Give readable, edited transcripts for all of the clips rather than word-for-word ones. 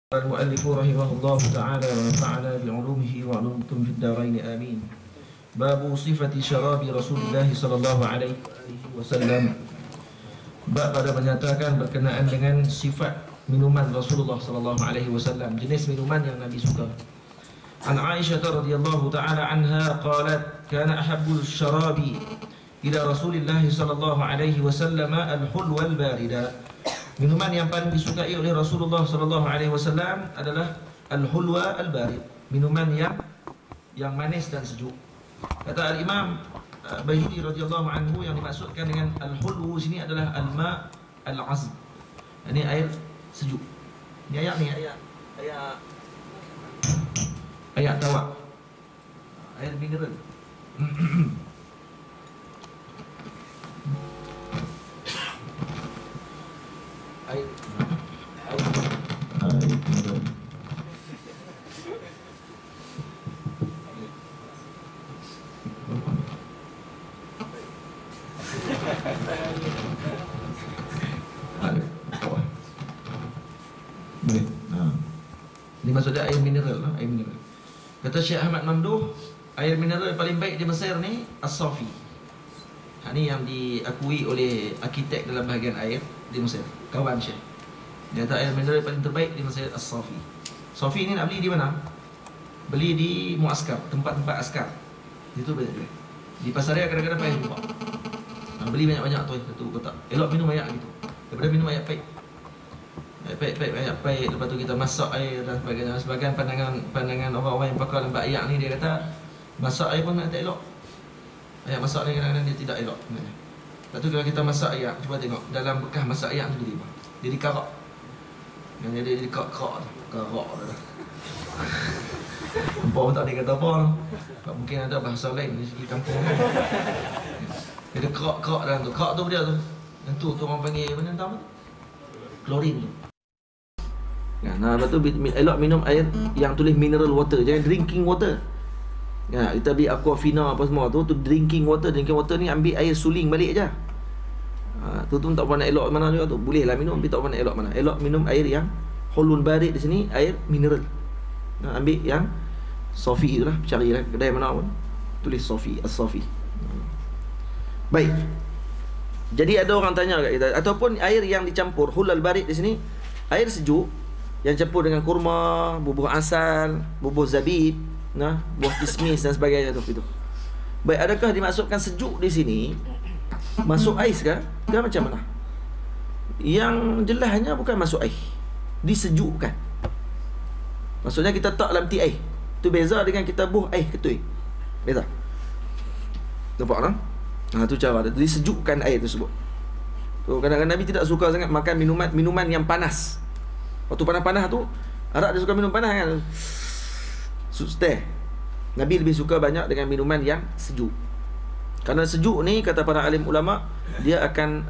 المؤلف رحمه الله تعالى ونفعنا بعلومه وعلومكم في الدارين آمين. باب صفة شراب رسول الله صلى الله عليه wasallam. Bab pada menyatakan berkenaan dengan sifat minuman Rasulullah sallallahu alaihi wasallam, jenis minuman yang Nabi suka. An Aisyah radhiyallahu taala anha qalat kana ahabbul syarabi ila Rasulillah sallallahu alaihi wasallam al-hulwa al-barida. Minuman yang paling disukai oleh Rasulullah sallallahu alaihi wasallam adalah al-hulwa al-barid, minuman yang manis dan sejuk. Kata al-Imam Baihaqi radhiyallahu anhu, yang dimaksudkan dengan al-hulwu sini adalah al-ma' al-azb. Ini air sejuk. Ini ayat tawak. Air mineral. Air mineral. Ini maksudnya air mineral lah, air mineral. Kata Syekh Ahmad Mamduh, air mineral paling baik di Mesir ni As-Safi. Ini yang diakui oleh arkitek dalam bahagian air di Mesir, kawan Syekh. Dia kata air mineral paling terbaik di Mesir As-Safi. Safi ni nak beli di mana? Beli di muaskar, tempat-tempat askar. Itu banyak duit. Di pasaraya kadang-kadang payah jumpa. Beli banyak-banyak tu satu kotak. Elok minum air gitu. Daripada minum air pahit. Air pahit, lepas tu kita masak air dan sebagainya. Sebagian pandangan orang-orang yang pakar lembat air ni, dia kata masak air pun tak elok. Air masak ni kadang-kadang dia tidak elok. Lepas tu kalau kita masak air, cuba tengok dalam bekas masak air tu dia dikarak. Yang jadi karak tu. Karak tu dah. Nampak pun tak ada kata apa. Mungkin ada bahasa lain di segi kampung. Dia kerak-kerak dalam tu. Kerak tu dia tu. Yang tu orang panggil apa nama tu? Klorin tu. Nah, lepas tu elok minum air yang tulis mineral water, jangan drinking water. Kita beli Aquafina apa semua tu drinking water. Drinking water ni ambil air suling balik aja. Tu tak pernah elok mana juga tu. Boleh lah minum, tapi tak pernah elok mana. Elok minum air yang hulun barid di sini, air mineral. Ambil yang Safi itulah, carilah kedai mana pun tulis Safi, As-Safi. Baik. Jadi ada orang tanya kat kita, ataupun air yang dicampur hulal barid di sini, air sejuk yang campur dengan kurma, bubuh asal, bubuh zabib, buah kismis dan sebagainya tu itu. Baik, adakah dimaksudkan sejuk di sini masuk ais ke macam mana? Yang jelasnya bukan masuk ais, disejukkan. Maksudnya kita tak dalam ti ais. Tu beza dengan kita buh ais ketui. Beza. Nampak tak? Tu cara dia. Disejukkan air tersebut. So kadang-kadang Nabi tidak suka sangat makan minuman yang panas. Waktu panas-panas tu Arab dia suka minum panas kan. Stay. Nabi lebih suka banyak dengan minuman yang sejuk. Kerana sejuk ni kata para alim ulama, dia akan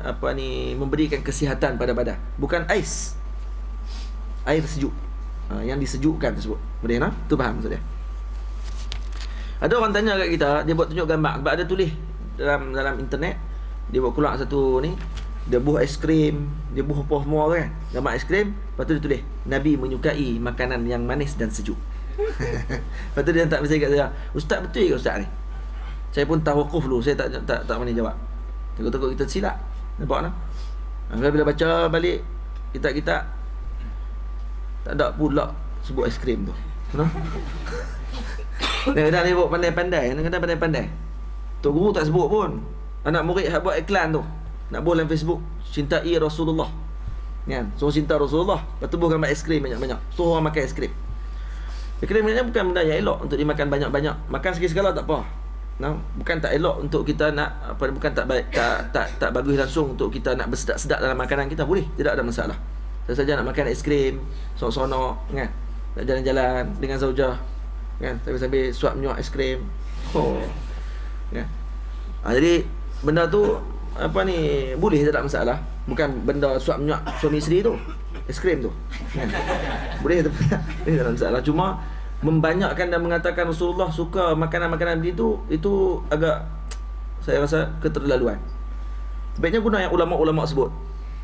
memberikan kesihatan pada badan. Bukan ais. Air sejuk. Yang disejukkan tersebut. Boleh nak? Tu faham maksud dia. Ada orang tanya kat kita, dia buat tunjuk gambar sebab ada tulis dalam internet, dia buat keluar satu ni, dia buah aiskrim, dia buah apa semua kan, gambar aiskrim, lepas tu dia tulis Nabi menyukai makanan yang manis dan sejuk. Lepas tu dia tak mesti kat saya, ustaz betul ke ustaz ni? Saya pun tawakuf dulu, saya tak berani jawab. Takut-takut kita silap. Nampak tak? Bila baca balik kitab-kitab, tak ada pula sebut aiskrim tu. Kadang-kadang dia buat pandai-pandai, kadang-kadang pandai-pandai. Tok guru tak sebut pun. Anak murid hak buat iklan tu, nak buat dalam Facebook, cintai Rasulullah. Kan? So cinta Rasulullah, lepas tu buat gambar aiskrim banyak-banyak. So orang makan aiskrim. Aiskrim ni bukan benda yang elok untuk dimakan banyak-banyak. Makan sekali-sekala tak apa. Bukan tak elok untuk kita nak bukan tak baik, tak bagus langsung untuk kita nak bersedak-sedak dalam makanan kita, boleh, tidak ada masalah. Saya saja nak makan aiskrim, sonok-sonok kan. Nak jalan-jalan dengan zaujah kan, sambil suap nyuak aiskrim. Ya. Jadi benda tu boleh, tak ada masalah. Bukan benda suap nyuak suami isteri tu, aiskrim tu kan? Boleh, tak ada masalah. Cuma membanyakkan dan mengatakan Rasulullah suka makanan-makanan begitu, itu agak, saya rasa, keterlaluan. Sebaiknya guna yang ulama-ulama sebut,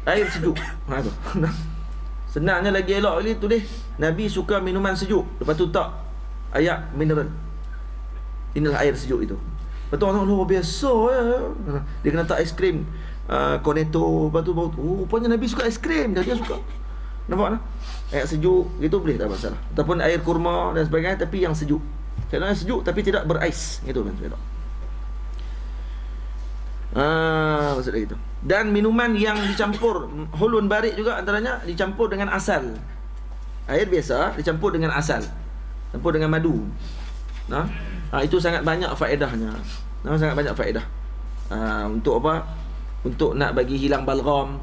air sejuk. Tu. Senangnya lagi elok ni tulis Nabi suka minuman sejuk. Lepas tu tak ayat mineral. Inilah air sejuk itu. Lepas tu orang luar biasa ya. Dia kena tak aiskrim Cornetto. Lepas tu rupanya Nabi suka aiskrim. Dia suka. Nampak tak? Air sejuk gitu boleh tak masalah. Ataupun air kurma dan sebagainya, tapi yang sejuk. Kalau yang sejuk tapi tidak berais. Gitu kan. Maksudnya gitu. Dan minuman yang dicampur hulun barik juga antaranya dicampur dengan asal. Air biasa dicampur dengan asal, campur dengan madu. Itu sangat banyak faedahnya. Sangat banyak faedah. Untuk apa? Untuk nak bagi hilang balgam.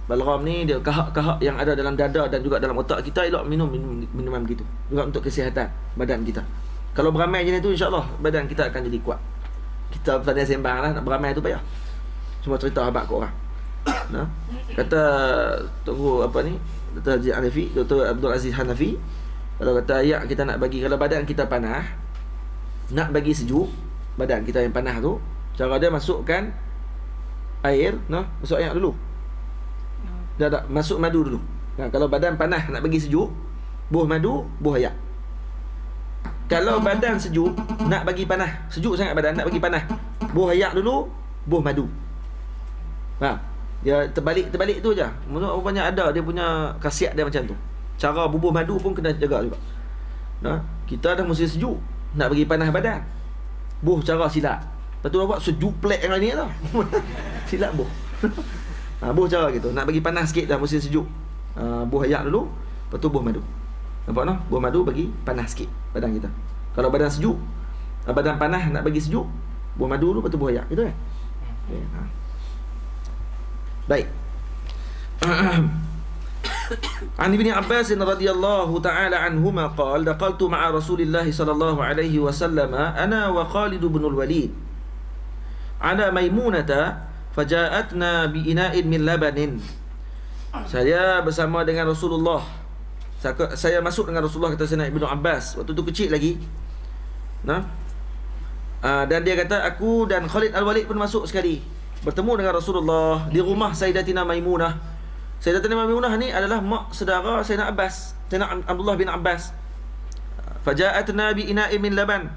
Balgam ni dia kahak-kahak yang ada dalam dada dan juga dalam otak kita. Elok minum minuman begitu. Juga untuk kesihatan badan kita. Kalau beramai macam tu, insya-Allah badan kita akan jadi kuat. Kita tadi sembang lah, nak beramai tu payah. Cuma cerita habaq kat orang. Kata tunggu apa ni? Dr. Haji Hanafi, Dr. Abdul Aziz Hanafi, kalau kata ayat kita nak bagi, kalau badan kita panas, nak bagi sejuk badan kita yang panas tu, cara dia masukkan air, masuk air dulu. Dah masuk madu dulu. Kalau badan panas nak bagi sejuk, buh madu, buh air. Kalau badan sejuk nak bagi panas, sejuk sangat badan nak bagi panas, buh air dulu, buh madu. Faham? Dia terbalik tu je. Rupanya ada dia punya khasiat dia macam tu. Cara bubuh madu pun kena jaga juga. Kita dah mesti sejuk nak bagi panas badan, buh cara silap. Lepas tu buat sejuk plek yang ni tau. Silap buh. Buh cara gitu. Nak bagi panas sikit dah mesti sejuk. Buh air dulu, lepas tu buh madu. Nampak tak? Buh madu bagi panas sikit badan kita. Kalau badan sejuk, badan panas nak bagi sejuk, buh madu dulu, lepas tu buh air. Gitu kan? Okay. Baik. An Ibn Abbas radhiyallahu ta'ala anhuma qala daqaltu ma'a Rasulillah sallallahu alaihi wasallam ana wa Khalid bin al-Walid ala Maimunata faja'atna bi ina'in min labanin. Saya bersama dengan Rasulullah. Saya masuk dengan Rasulullah, kata Sayyidina Ibn Abbas. Waktu tu kecil lagi. Dan dia kata aku dan Khalid al-Walid pun masuk sekali, bertemu dengan Rasulullah di rumah Sayyidatina Maimunah. Sayyidatina Maimunah ni adalah mak saudara Sayyidina Abbas, Sayyidina Abdullah bin Abbas. Faja'atna bi ina'in min laban.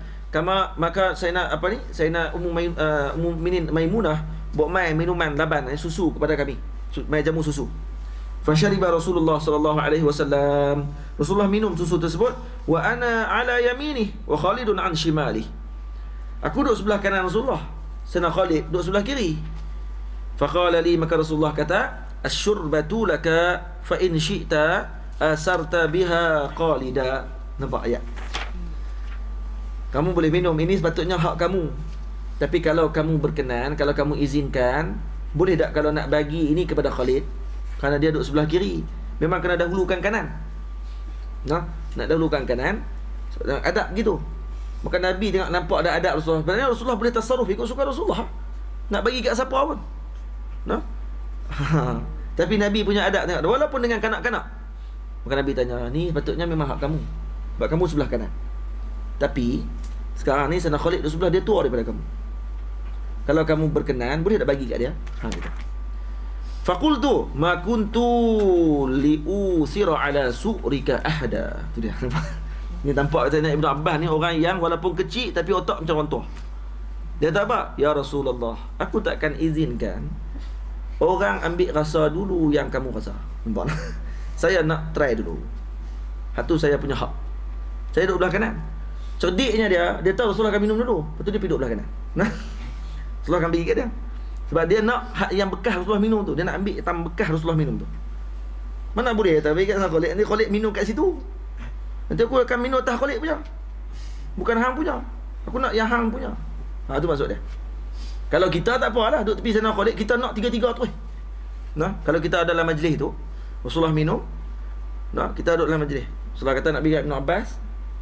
Maka Sayyidina Sayyidina Ummu Minin Maimunah bawa mai minuman laban, susu kepada kami. Mai jamu susu. Fashariba Rasulullah sallallahu alaihi wasallam. Rasulullah minum susu tersebut, wa ana ala yamini wa Khalidun an shimali. Aku duduk sebelah kanan Rasulullah, Sayyidina Khalid duduk sebelah kiri. Faqala li, maka Rasulullah kata, asyurbatu laka fa in syi'ta asarta biha Khalida. Nampak ayat? Kamu boleh minum, ini sepatutnya hak kamu. Tapi kalau kamu berkenan, kalau kamu izinkan, boleh tak kalau nak bagi ini kepada Khalid? Kerana dia duduk sebelah kiri, memang kena dahulukan kanan. Nak dahulukan kanan, adab gitu. Maka Nabi tengok nampak ada adab Rasulullah. Sebenarnya Rasulullah boleh tasarruf ikut suka Rasulullah, nak bagi kat siapa pun. Tapi Nabi punya adab tengok, walaupun dengan kanak-kanak. Maka Nabi tanya, ni patutnya memang hak kamu, sebab kamu sebelah kanan. Tapi sekarang ni Sayyidina Khalid duduk sebelah, dia tua daripada kamu. Kalau kamu berkenan, boleh tak bagi kat dia? Gitu. Faqultu ma kuntu liusira ala su'rika ahada. Tu dia. Ni tampak Sayyidina Ibn Abbas ni orang yang walaupun kecil tapi otak macam orang tua. Dia tak apa, ya Rasulullah, aku takkan izinkan orang ambil rasa dulu yang kamu rasa. Nampak? Saya nak try dulu. Satu saya punya hak. Saya duduk belah kanan. Cerdiknya dia tahu Rasulullah akan minum dulu. Lepas tu dia pergi duduk belah kanan. Rasulullah akan bagi kat dia. Sebab dia nak hak yang bekas Rasulullah minum tu. Dia nak ambil tam bekas Rasulullah minum tu. Mana boleh tak bagi kat Khalid. Nanti Khalid minum kat situ. Nanti aku akan minum atas Khalid punya. Bukan hang punya. Aku nak yang hang punya. Tu maksud dia. Kalau kita tak apalah, duduk tepi sana Khalid, kita nak tiga-tiga tu. Kalau kita ada dalam majlis tu, Rasulullah minum, kita duduk dalam majlis. Rasulullah kata nak bagi kat Ibn Abbas,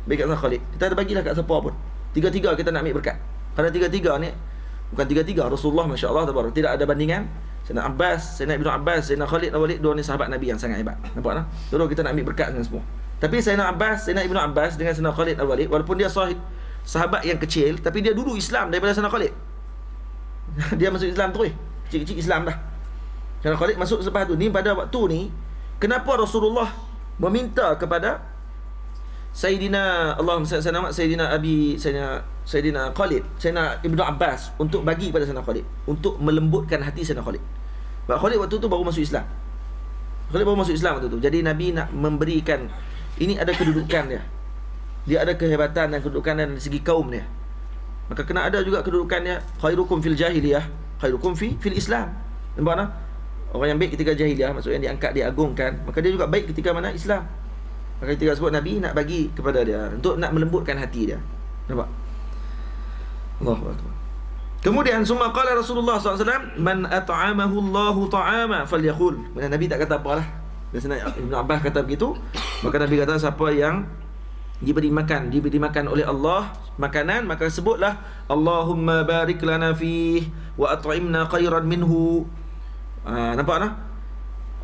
bagi kat Khalid. Kita ada bagilah kat siapa pun. Tiga-tiga kita nak ambil berkat. Kerana tiga-tiga ni bukan tiga-tiga, Rasulullah masya-Allah tabarak, tidak ada bandingan. Sayyidina Abbas, Sayyidina Ibn Abbas, Sayyidina Khalid dan Walid, dua ni sahabat Nabi yang sangat hebat. Nampak tak? Dulu kita nak ambil berkat dengan semua. Tapi Sayyidina Abbas, Sayyidina Ibn Abbas dengan Sayyidina Khalid dan Walid, walaupun dia sahabat yang kecil, tapi dia dulu Islam daripada Sayyidina Khalid. Dia masuk Islam terus. Kecil-kecil Islam dah. Sayyidina Khalid masuk selepas tu. Ni pada waktu ni, kenapa Rasulullah meminta kepada Sayyidina Sayyidina Khalid, Sayyidina Ibnu Abbas untuk bagi pada Sayyidina Khalid, untuk melembutkan hati Sayyidina Khalid. Sebab Khalid waktu tu baru masuk Islam. Khalid baru masuk Islam waktu tu. Jadi Nabi nak memberikan, ini ada kedudukan dia. Dia ada kehebatan dan kedudukan dari segi kaum dia. Maka kena ada juga kedudukannya. Khairukum fil jahiliyah, khairukum fil Islam. Nampak tak? Orang yang baik ketika jahiliyah, maksudnya diangkat, diagungkan. Maka dia juga baik ketika mana Islam. Maka ketika sebut Nabi nak bagi kepada dia, untuk nak melembutkan hati dia. Nampak? Allahu Akbar. Kemudian summa qala Rasulullah SAW, man at'amahu Allahu ta'ama falyaqul. Kemudian Nabi tak kata apalah. Biasanya Ibn Abbas kata begitu. Maka Nabi kata, siapa yang diberi makan oleh Allah makanan, maka sebutlah Allahumma barik lana fihi wa at'imna khairan minhu. Nampak tak?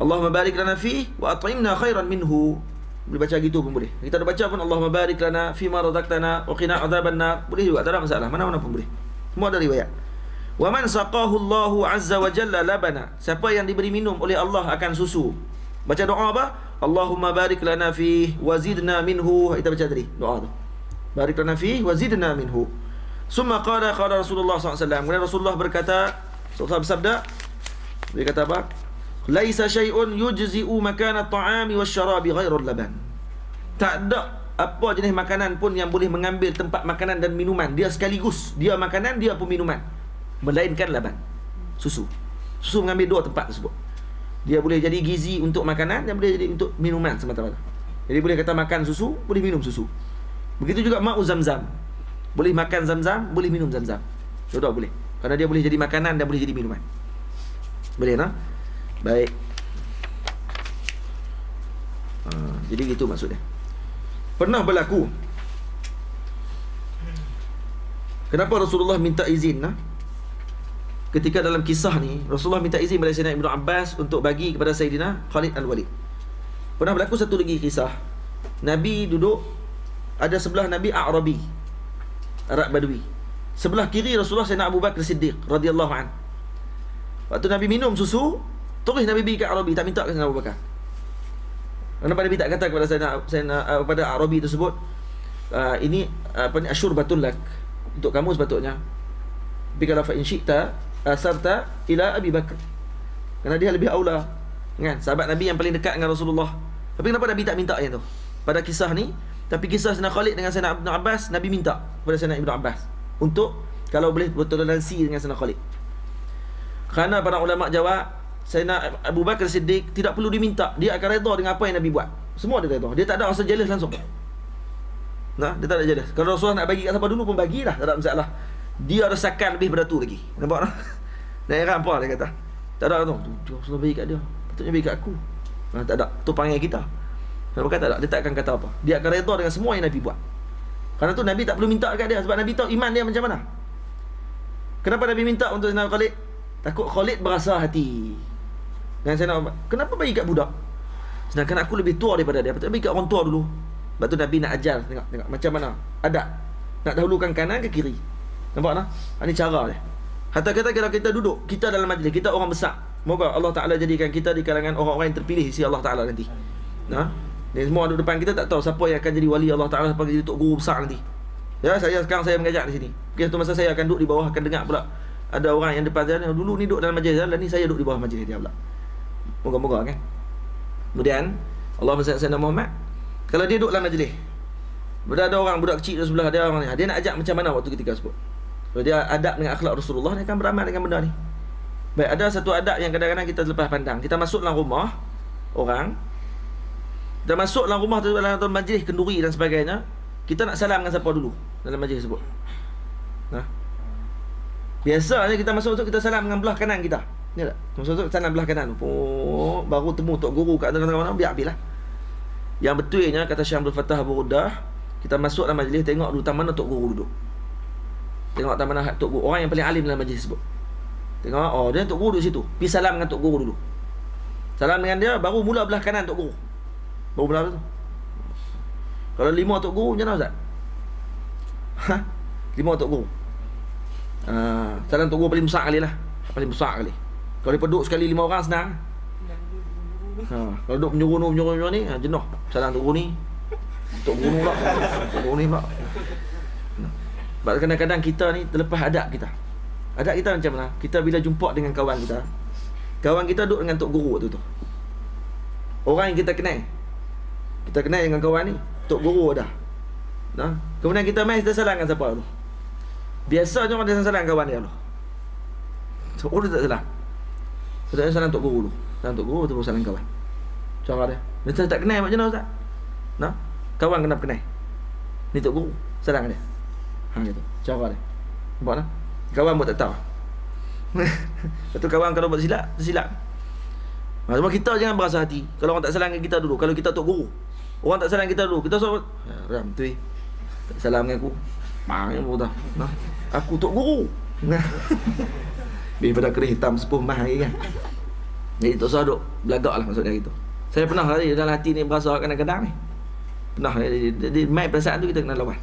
Allahumma barik lana fihi wa at'imna khairan minhu. Boleh baca gitu pun boleh. Kita ada baca pun Allahumma barik lana fi ma razaqtana wa qina adzabannar. Boleh juga, tak ada masalah. Mana-mana pun boleh. Semua ada riwayat. Wa man saqahu Allahu azza wa jalla labana. Siapa yang diberi minum oleh Allah akan susu. Baca doa apa? Allahumma barik lana fi wa zidna minhu. Kita baca tadi doa tu. Barik lana fi wa zidna minhu. Summa qala Rasulullah SAW. Kemudian Rasulullah berkata, Rasulullah bersabda, dia kata apa? Laisa syai'un yujzi'u makana at-ta'ami wasyarabi ghairu laban. Tak ada apa jenis makanan pun yang boleh mengambil tempat makanan dan minuman. Dia sekaligus, dia makanan, dia pun minuman, melainkan laban, susu. Susu mengambil dua tempat tersebut. Dia boleh jadi gizi untuk makanan dan boleh jadi untuk minuman semata-mata. Jadi boleh kata makan susu, boleh minum susu. Begitu juga ma'u zamzam. Boleh makan zamzam, boleh minum zamzam. Dua-dua boleh. Kerana dia boleh jadi makanan dan boleh jadi minuman. Boleh tak? Baik. Jadi gitu maksudnya. Pernah berlaku, kenapa Rasulullah minta izin ketika dalam kisah ni Rasulullah minta izin kepada Sayyidina Ibnu Abbas untuk bagi kepada Sayyidina Khalid Al-Walid. Pernah berlaku satu lagi kisah. Nabi duduk, ada sebelah Nabi A'rabi, Arab Badui. Sebelah kiri Rasulullah Sayyidina Abu Bakar Siddiq radhiyallahu an. Waktu Nabi minum susu, terus Nabi bagi ke Arabi, tak minta ke Sayyidina Abu Bakar. Kenapa Nabi tak kata kepada Sayyidina pada Arabi tersebut, ini apa ni, asyurbatul lak, untuk kamu sepatutnya. Tapi kalau fa in syi'ta asarta ila Abi Bakar, kerana dia lebih aula, kan? Sahabat Nabi yang paling dekat dengan Rasulullah. Tapi kenapa Nabi tak minta yang tu pada kisah ni? Tapi kisah Sayyidina Khalid dengan Sayyidina Ibnu Abbas, Nabi minta kepada Sayyidina Ibnu Abbas untuk kalau boleh bertoleransi dengan Sayyidina Khalid. Kerana para ulama jawab, Sayyidina Abu Bakar Siddiq tidak perlu diminta, dia akan redha dengan apa yang Nabi buat. Semua dia redha. Dia tak ada rasa jealous langsung. Nah, dia tak ada jealous. Kalau Rasulullah nak bagi kat siapa dulu pun bagilah, tak ada masalah. Dia rasakan lebih pada tu lagi. Nampak tak? Dan heran apa dia kata? Tak ada tu. Rasulullah bagi kat dia, patutnya bagi kat aku. Tak ada. Tu panggil kita. Kenapa kata tak ada? Dia tak akan kata apa. Dia akan redha dengan semua yang Nabi buat. Kerana tu Nabi tak perlu minta dekat dia, sebab Nabi tahu iman dia macam mana. Kenapa Nabi minta untuk Sayyidina Khalid? Takut Khalid berasa hati. Dan saya nak, kenapa bagi kat budak? Sedangkan aku lebih tua daripada dia. Patut bagi kat orang tua dulu. Sebab tu Nabi nak ajar, tengok macam mana adab. Nak dahulukan kanan ke kiri. Nampak tak? Ini cara dia. Hatta kata kalau kita duduk, kita dalam majlis, kita orang besar, moga Allah Ta'ala jadikan kita di kalangan orang-orang yang terpilih di sisi Allah Ta'ala nanti. Nah, dan semua duduk depan kita, tak tahu siapa yang akan jadi wali Allah Ta'ala, siapa yang jadi tok guru besar nanti. Ya, sekarang saya mengajar di sini. Mungkin satu masa saya akan duduk di bawah, akan dengar pula ada orang yang depan saya, dulu ni duduk dalam majlis, dan ni saya duduk di bawah majlis dia pula. Moga-moga kan. Kemudian Allah berkata Sayyidina Muhammad, kalau dia duduk dalam majlis, ada orang budak kecil di sebelah dia, orang ni, dia nak ajak macam mana waktu ketika sebut. Kalau dia adab dengan akhlak Rasulullah, dia akan beramal dengan benda ni. Baik, ada satu adab yang kadang-kadang kita terlepas pandang. Kita masuk dalam rumah orang, kita masuk dalam rumah tu, dalam majlis kenduri dan sebagainya, kita nak salam dengan siapa dulu dalam majlis sebut. Nah, biasanya kita masuk kita salam dengan belah kanan kita. Ya tak? Masuk salam belah kanan. Oh, baru temu tok guru kat tengah-tengah mana, biar habislah. Yang betulnya kata Syekh Abdul Fattah Abu Ruddah, kita masuk dalam majlis, tengok dulu tam mana tok guru duduk. Tengok tam mana tok guru, orang yang paling alim dalam majlis sebut. Tengok, oh dia tok guru duduk situ. Pergi salam dengan tok guru dulu. Salam dengan dia, baru mula belah kanan tok guru. Baru belah tu. Kalau 5 tok guru macam mana Ustaz? 5 tok guru. Salam tok guru paling besar kali lah. Paling besar kali. Kalau dia peduk sekali 5 orang senang. Kalau duk menyuruh ni, jenuh. Salam Tok Guru ni. Tok Guru pula. Tok Guru ni pula. Sebab kadang-kadang kita ni terlepas adab kita. Adab kita macam mana? Kita bila jumpa dengan kawan kita duduk dengan Tok Guru tu. Orang yang kita kenal. Kita kenal dengan kawan ni, Tok Guru dah. Kemudian kita main, kita salam dengan siapa tu? Biasanya orang dia salam kawan dia tu. Tok Guru tak salam. Kita salam Tok Guru tu. Salam Tok Guru tu salam kawan. Cara dia. Dia tak kenal macam mana Ustaz? Kawan kena kenal. Ni Tok Guru, salam dia. Gitu. Cara dia. Nampak tak? Kawan pun tak tahu. Lepas tu kawan kalau buat silap, tersilap. Cuma kita jangan berasa hati. Kalau orang tak salam dengan kita dulu, kalau kita Tok Guru, orang tak salam kita dulu, kita suruh ram tu tak salam dengan aku. Bang pun dah. Aku Tok Guru. Daripada kerih hitam sepuh mah lagi kan. Jadi tak usah duk belagak lah maksudnya gitu. Saya pernah hari dalam hati ni berasa kadang-kadang ni. Pernah jadi mai perasaan tu kita kena lawan.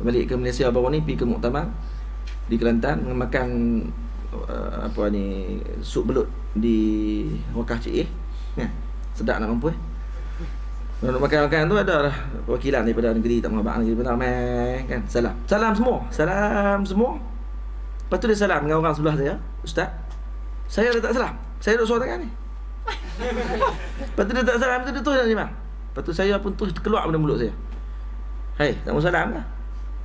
Balik ke Malaysia baru ni, pergi ke muktamar di Kelantan, makan sup belut di Wakaf Cik kan. Sedap nak mampu. Nak makan tu ada lah perwakilan daripada negeri tak mengabak negeri benar mai kan. Salam semua. Lepas tu dia salam dengan orang sebelah saya, Ustaz, saya dah tak salam. Saya duduk suara tangan ni. Lepas tu dia tak salam, tu dia terus ni bang. Lepas tu saya pun terus keluar pada mulut saya. Hai, tak mau salam ke?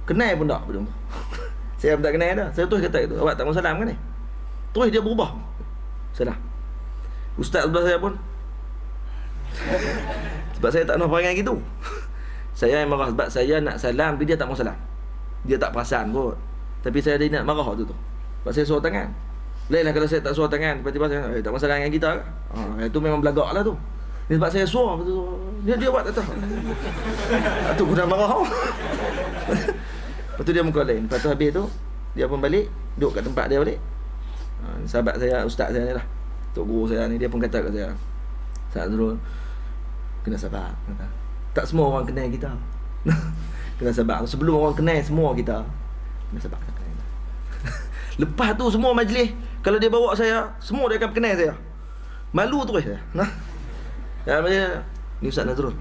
Kenal pun tak belum. Saya pun tak kenal dah. Saya terus kata itu, awak tak mau salam kan ni? Terus dia berubah. Salam. Ustaz sebelah saya pun. Sebab saya tak nak perangai gitu. Saya yang marah sebab saya nak salam, tapi dia tak mau salam. Dia tak perasan kot. Tapi saya ada nak marah tu. Sebab saya suruh tangan. Lainlah kalau saya tak suruh tangan, tiba-tiba saya tak mau salam dengan kita. Itu memang belagak lah tu. Ni sebab saya suruh. Dia buat tak tahu. Tu guna marah. Lepas tu dia muka lain. Lepas tu habis tu, dia pun balik, duduk kat tempat dia balik. Sahabat saya, ustaz saya ni lah, Tok Guru saya ni, dia pun kata kat saya, Ustaz Azrul, kena sabar. Tak semua orang kenal kita. Kena sabar. Sebelum orang kenal semua kita, kena sabar. Lepas tu semua majlis, kalau dia bawa saya, semua dia akan kenal saya. Malu terus saya. Ni Ustaz Nazrul.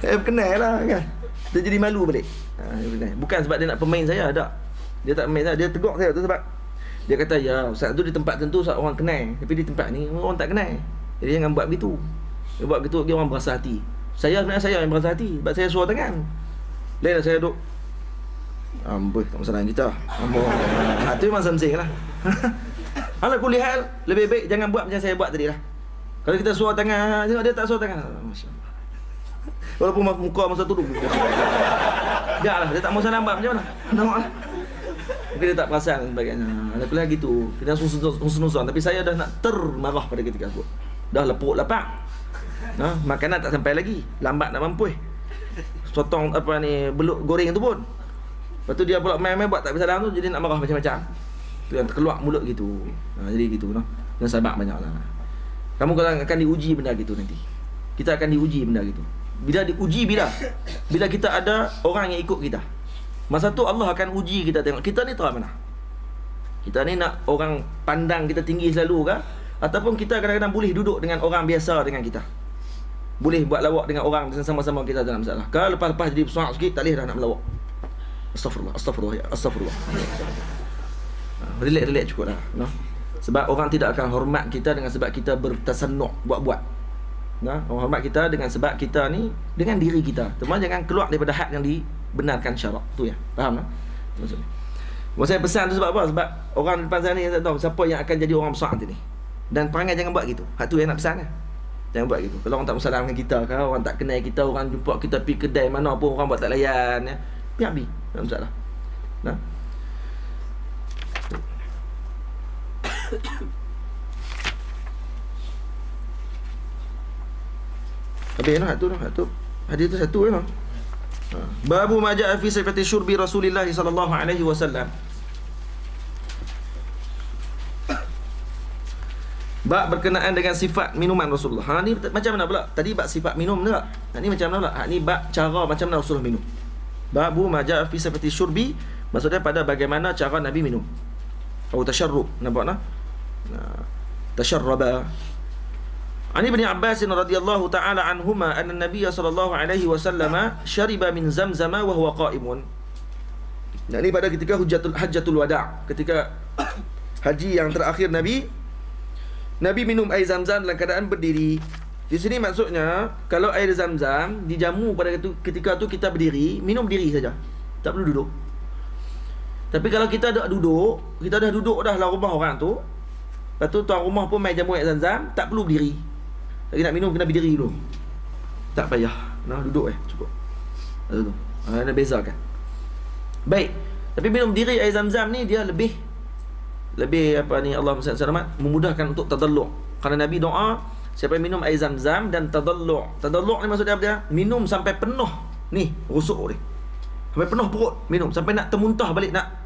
Kenal lah kan. Dia jadi malu balik. Bukan sebab dia nak pemain saya, tak. Dia tak pemain saya, dia tegur saya tu sebab dia kata, ya Ustaz tu di tempat tentu orang kenal, tapi di tempat ni orang tak kenal. Jadi jangan buat begitu. Dia buat begitu, dia orang berasa hati. Sebenarnya saya yang berasa hati, sebab saya suruh tangan. Lain saya duduk, amboi, tak masalah kita. Amboi. Itu memang semsing lah. Ala kulihal, lebih baik jangan buat macam saya buat tadi lah. Kalau kita suruh tangan, tengok dia tak suruh tangan. Masya Allah. Walaupun muka masa tu duduk. Biarlah, dia tak mau salam macam mana. Nampak lah. Mungkin dia tak perasan sebagainya. Ala kulihal gitu. Kita husnuzon. Tapi saya dah nak termarah pada ketika tu. Dah lepuk lapak. Makanan tak sampai lagi. Lambat nak mampu. Sotong belut goreng tu pun. Lepas tu dia pula main-main buat tak bisa salam tu, jadi nak marah macam-macam. Tu yang terkeluar mulut gitu. Jadi gitu noh. Dan sabar banyaklah. Kamu akan diuji benda gitu nanti. Kita akan diuji benda gitu. Bila diuji bila kita ada orang yang ikut kita. Masa tu Allah akan uji kita, tengok kita ni tahu mana. Kita ni nak orang pandang kita tinggi selalu ke, ataupun kita kadang-kadang boleh duduk dengan orang biasa dengan kita. Boleh buat lawak dengan orang sama-sama kita dalam masalah. Kalau lepas-lepas jadi besar sikit, tak boleh dah nak melawak. Astagfirullah. Relax cukup lah, no? Sebab orang tidak akan hormat kita dengan sebab kita bertasannu' buat-buat. Orang hormat kita dengan sebab kita ni dengan diri kita. Cuma jangan keluar daripada had yang dibenarkan syarak. Tu ya. Faham tak? Maksudnya. Saya pesan tu sebab apa? Sebab orang depan sana ni tak tahu siapa yang akan jadi orang besar nanti ni. Dan perangai jangan buat gitu. Hak tu yang nak pesan kan. Jangan buat gitu. Kalau orang tak bersalam dengan kita ke, orang tak kenal kita, orang jumpa kita pergi kedai mana pun orang buat tak layan ya. Biar bi. Tak masalah. Nah. Habis noh hak tu. Hadis tu satu noh. Babu ma ja'a fi sifati syurbi Rasulillah sallallahu alaihi wasallam. Bab berkenaan dengan sifat minuman Rasulullah. Ni macam mana pula? Tadi bab sifat minum tak? Ni macam mana pula? Ni bab cara macam mana Rasulullah minum. Babu ma ja'a fi sifati syurbi, maksudnya pada bagaimana cara Nabi minum. atau tasyarrub. Nampak nah? Tasyarraba. An Ibn Abbas radhiyallahu ta'ala anhuma anna Nabiy sallallahu alaihi wasallam syariba min zamzama wa huwa qa'imun. Ini pada ketika hajjatul wada', ketika haji yang terakhir Nabi minum air Zam-Zam dalam keadaan berdiri. Di sini maksudnya kalau air Zam-Zam dijamu pada ketika tu kita berdiri, minum berdiri saja. Tak perlu duduk. Tapi kalau kita dah duduk dah rumah orang tu, lepas tu tuan rumah pun main jamu air Zam-Zam, tak perlu berdiri. Lagi nak minum kena berdiri dulu. Tak payah. Nah, duduk cukup. Tu. Ada beza kan. Baik. Tapi minum berdiri air Zam-Zam ni dia lebih apa ni, Allah SWT memudahkan untuk tadallu'. Kerana Nabi doa siapa yang minum air Zam-Zam dan tadallu'. Tadallu' ni maksudnya apa dia? Minum sampai penuh ni rusuk dia. Sampai penuh perut minum sampai nak termuntah balik nak.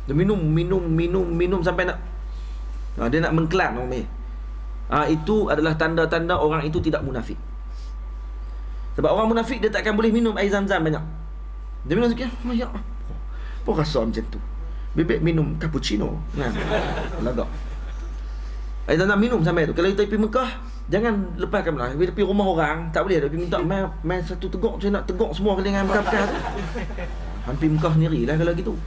Dia minum sampai nak dia nak mengkelan orang ni. Itu adalah tanda-tanda orang itu tidak munafik. Sebab orang munafik dia takkan boleh minum air Zam-Zam banyak. Dia minum sikit, ya apa rasa macam tu. Bebek minum cappuccino. Lagak. Air Zam-Zam minum sampai tu. Kalau kita pergi Mekah, jangan lepaskan lah. Bila pergi rumah orang, tak boleh dah pergi minta main satu teguk, saya nak teguk semua kali dengan bekas-bekas tu. Hampir Mekah sendiri lah kalau gitu.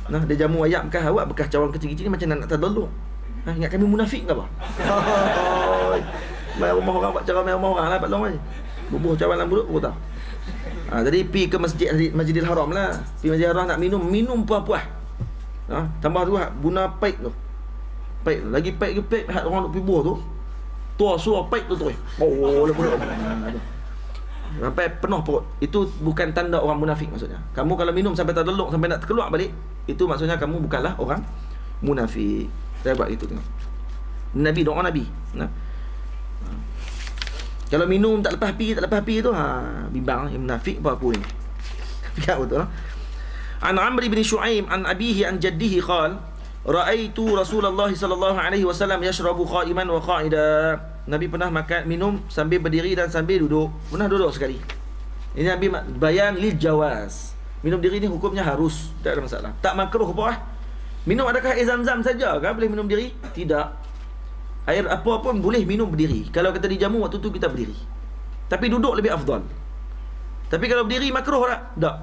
Dia jamu ayam bekas awak, bekas cawan kecil-kecil ni macam nak tadallu'. Ingat kami munafik ke apa? Main rumah orang, buat cara main rumah orang lah, Pak Long ni. Bubuh cawan dalam mulut, aku tahu. Jadi pergi ke Masjidil Haram lah. Pergi Masjidil Haram nak minum puas-puas. Tambah tu guna paik tu. Paik lagi paik orang duk pergi buah tu. Tua suar paik tu. Oh, mulut. Sampai penuh perut. Itu bukan tanda orang munafik maksudnya. Kamu kalau minum sampai terdolok, sampai nak terkeluar balik, itu maksudnya kamu bukanlah orang munafik. Saya buat itu tengok. Nabi doa Nabi. Kalau minum tak lepas pi tu bimbang yang munafik apa aku ni. Fikir betul lah. An Amr bin Shu'aim an abihi an jaddihi qala ra'aitu Rasulullah sallallahu alaihi wasallam yashrabu qa'iman wa qa'ida. Nabi pernah minum sambil berdiri dan sambil duduk. Pernah duduk sekali. Ini Nabi bayan lil jawaz. Minum diri ni hukumnya harus, tak ada masalah. Tak makruh apa minum. Adakah air Zam-Zam saja kan boleh minum berdiri? Tidak. Air apa pun boleh minum berdiri. Kalau kita dijamu waktu tu kita berdiri. Tapi duduk lebih afdal. Tapi kalau berdiri makruh tak? Tak.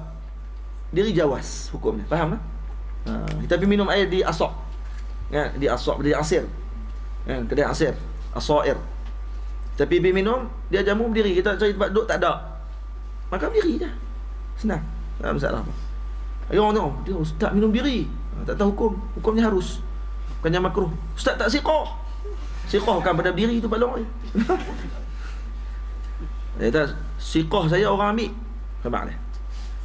Diri jawaz hukumnya. Faham tak? Kita pergi minum air di asok. Kan? Di asok, di asir. Kan? Kedai asir. Asair. Tapi pergi minum, dia jamu berdiri. Kita cari tempat duduk tak ada. Maka berdiri je. Senang. Tak ada masalah apa. Orang tengok, dia ustaz minum berdiri. Tak tahu hukum. Hukumnya harus. Bukannya makruh. Ustaz tak siqah. Siqah kan pada berdiri tu Pak Long. Dia kata siqah saya orang ambil. Nampak dia?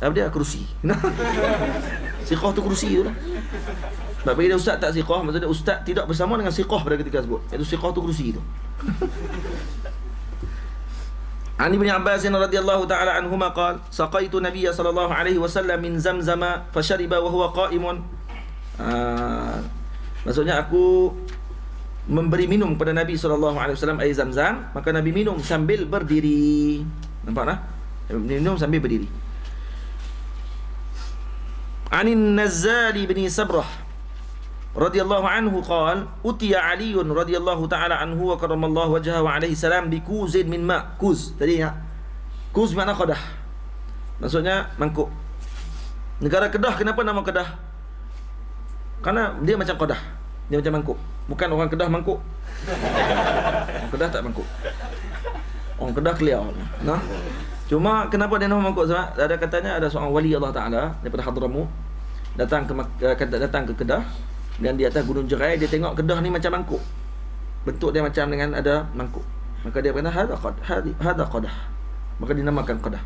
Apa dia? Kerusi. Siqah tu kerusi tu lah. Sebab bagi dia ustaz tak siqah, maksudnya ustaz tidak bersama dengan siqah pada ketika tersebut. Iaitu siqah tu kerusi tu. An Ibn Abbas radhiyallahu ta'ala anhuma qala saqaitu Nabiy sallallahu alaihi wasallam min Zamzama fashariba wa huwa qa'imun. Maksudnya aku memberi minum kepada Nabi SAW air Zam-Zam, maka Nabi minum sambil berdiri. Nampak tak? Minum sambil berdiri. Anin Nazzali bin Sabrah radhiyallahu anhu qala utiya Ali radhiyallahu ta'ala anhu wa karramallahu wajhahu alaihi salam bi kuzin min ma'. Kuz tadi ya. Kuz makna qadah. Maksudnya mangkuk. Negara Kedah kenapa nama Kedah? Karena dia macam qadah. Dia macam mangkuk. Bukan orang Kedah mangkuk. Orang Kedah tak mangkuk. Orang Kedah clear. Nah. Cuma kenapa dia nama mangkuk? Sebab ada katanya ada seorang wali Allah Taala daripada Hadramut datang ke Kedah, dan di atas gunung Jerai dia tengok Kedah ni macam mangkuk. Bentuk dia macam dengan ada mangkuk. Maka dia kata hadha qadah. Maka dinamakan qadah.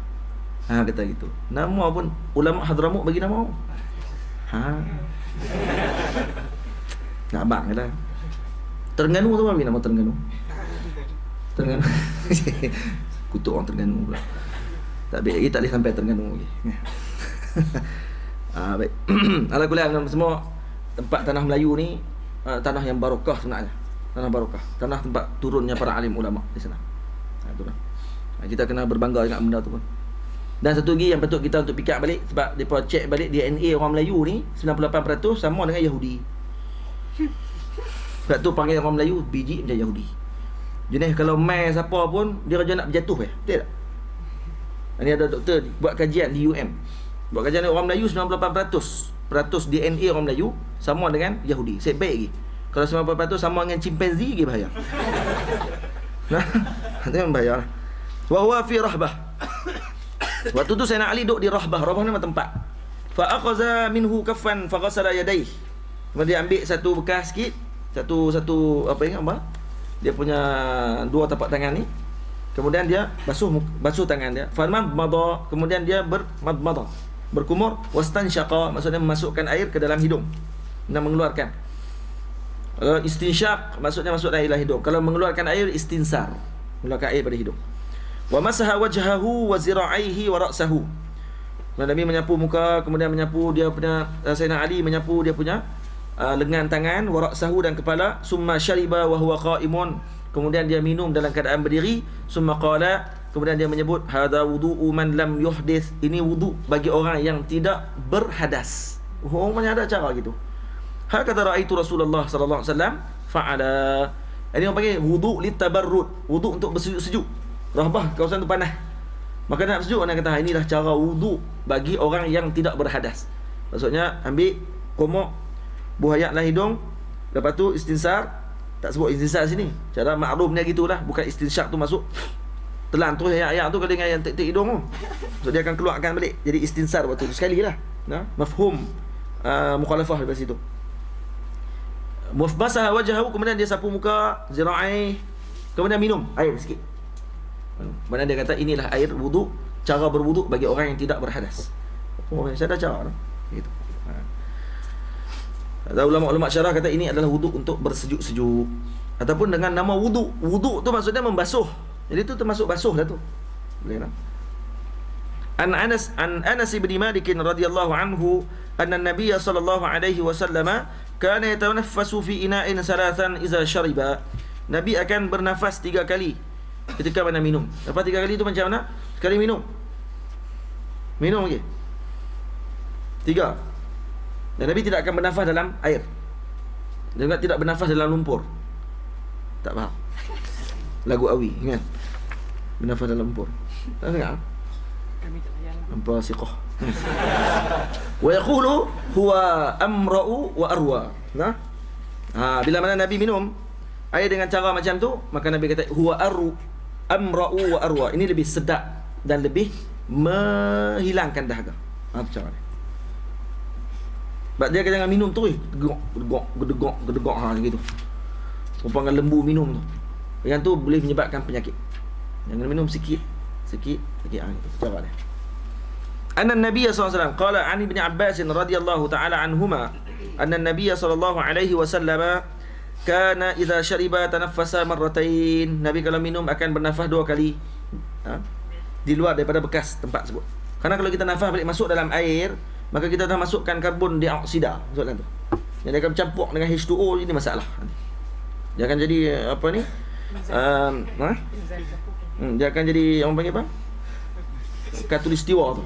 Kata gitu. Nama pun ulama Hadramut bagi nama. Nak abang kata. Terengganu tu apa nama Terengganu? Terengganu. Kutuk orang Terengganu pula. Tak baik lagi, tak boleh sampai Terengganu lagi. Baik. Ala kuliah semua tempat tanah Melayu ni tanah yang barakah sebenarnya. Tanah barakah. Tanah tempat turunnya para alim ulama di sana. Itulah. Kita kena berbangga dengan benda tu pun. Dan satu lagi yang patut kita untuk pick up balik, sebab mereka check balik DNA orang Melayu ni 98% sama dengan Yahudi. Sebab tu panggil orang Melayu biji macam Yahudi. Jenis kalau mai siapa pun dia raja nak berjatuh betul tak? Ini ada doktor buat kajian di UM. Buat kajian orang Melayu 98% DNA orang Melayu sama dengan Yahudi. Saya baik lagi. Kalau 98% sama dengan chimpanzee lagi bahaya. Nah, itu memang bahaya. Wa huwa fi rahbah. Waktu tu Sayyidina Ali duduk di rahbah. Rahbah nama tempat. Fa akhadha minhu kaffan fa ghasala yadayhi. Kemudian dia ambil satu bekas sikit, satu apa ingat apa? Dia punya dua tapak tangan ni. Kemudian dia basuh tangan dia. Farman madha, kemudian dia bermadmadah, berkumur, wastansyaqa, maksudnya memasukkan air ke dalam hidung dan mengeluarkan. Istinsyaq maksudnya masuk dalam hidung. Kalau mengeluarkan air, istinsar, mengeluarkan air pada hidung. Wa masaha wajhahu wa zira'aihi wa ra'sahu. Nabi menyapu muka, kemudian menyapu dia punya, Sayyidina Ali menyapu dia punya lengan tangan, wa ra'sahu dan kepala. Summa syariba wa huwa qa'imun, kemudian dia minum dalam keadaan berdiri. Summa qala, kemudian dia menyebut hadza wudu'u man lam yuhdith, ini wudu bagi orang yang tidak berhadas. Oh, mana ada cara gitu. Hakata ra'aitu Rasulullah sallallahu alaihi wasallam fa'ala. Ini orang panggil wudu litabarrud, wudu untuk bersejuk-sejuk. Rahbah kawasan tu panas, maka nak bersejuk, orang kata inilah cara wudu bagi orang yang tidak berhadas. Maksudnya ambil komok, buah dalam hidung, lepas tu istinsar. Tak sebut istinsar sini, cara maklumnya gitulah, bukan istinsyak tu masuk telan terus ayak-ayak tu dengan yang tek-tek hidung tu. So dia akan keluarkan balik. Jadi istinsar waktu tu sekali lah. Nah, mafhum mukhalafah daripada situ. Mufbasah wajhahu, kemudian dia sapu muka, zira'i, kemudian minum air sikit. Mana dia kata inilah air wudu, cara berwudu bagi orang yang tidak berhadas. Oh, saya dah cara gitu. Ada ulama-ulama syarah kata ini adalah wudu untuk bersejuk-sejuk, ataupun dengan nama wudu. Wudu tu maksudnya membasuh. Jadi tu termasuk basuh lah tu. Boleh tak? An Anas bin Malik radhiyallahu anhu anna Nabiy sallallahu alaihi wasallam kana yatanaffasu fi ina'in salatan idza shariba. Nabi akan bernafas 3 kali ketika mana minum. Nafas 3 kali tu macam mana? Sekali minum. Minum lagi. 3. Dan Nabi tidak akan bernafas dalam air. Dia juga tidak bernafas dalam lumpur. Tak faham? Lagu Awi, ingat? Bernafas dalam lumpur. Tak dengar? Kami tak payah. Apa siqah. Wa yaqulu huwa amra'u wa arwa. Nah? Bila mana Nabi minum air dengan cara macam tu, maka Nabi kata huwa amra'u wa arwa. Ini lebih sedap dan lebih menghilangkan dahaga. Apa cara ni? Sebab dia jangan minum tu gedegok gitu. Rupakan lembu minum tu. Yang tu boleh menyebabkan penyakit. Jangan minum sikit gitu. Cara dia. Anna Nabiy sallallahu alaihi wasallam qala an Ibn Abbas radhiyallahu ta'ala anhuma anna Nabiy sallallahu alaihi wasallam kana idza syariba tanaffasa marratain. Nabi kalau minum akan bernafas 2 kali. Di luar daripada bekas tempat tersebut. Karena kalau kita nafas balik masuk dalam air, maka kita dah masukkan karbon dioksida soalan tu. Yang dia akan bercampur dengan H2O, ini masalah. Dia akan jadi apa ni? Dia akan jadi orang panggil apa? Katulistiwa tu.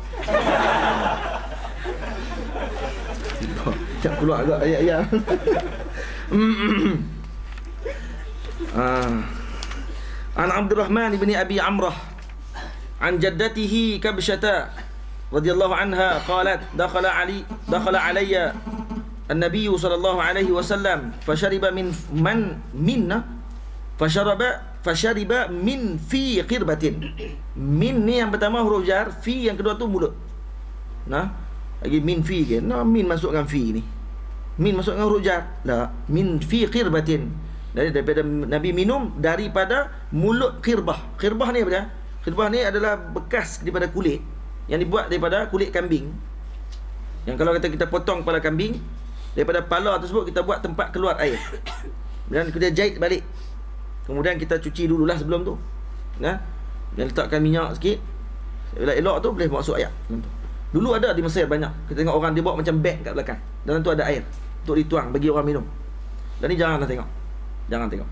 Tak keluar agak ayat-ayat. An Abdurrahman bin Abi Amrah an jaddatihi Kabsyata radhiyallahu anha qalat dakhala alayya an-nabiy sallallahu alaihi wasallam fashariba fashariba min fi qirbatin. Min ni yang pertama huruf jar, fi yang kedua tu mulut. Nah, lagi min fi ke? Nah, min masukkan fi ni. Min masukkan huruf jar. La, min fi qirbatin. Daripada Nabi minum daripada mulut qirbah. Qirbah ni apa dia? Qirbah ni adalah bekas daripada kulit yang dibuat daripada kulit kambing. Yang kalau kita potong kepala kambing, daripada kepala tersebut kita buat tempat keluar air. Dan kita jahit balik. Kemudian kita cuci dululah sebelum tu. Nah, dan letakkan minyak sikit. Elok-elok tu boleh masuk air. Dulu ada di Mesir banyak. Kita tengok orang dia bawa macam beg kat belakang. Dalam tu ada air untuk dituang bagi orang minum. Dan ni janganlah tengok. Jangan tengok.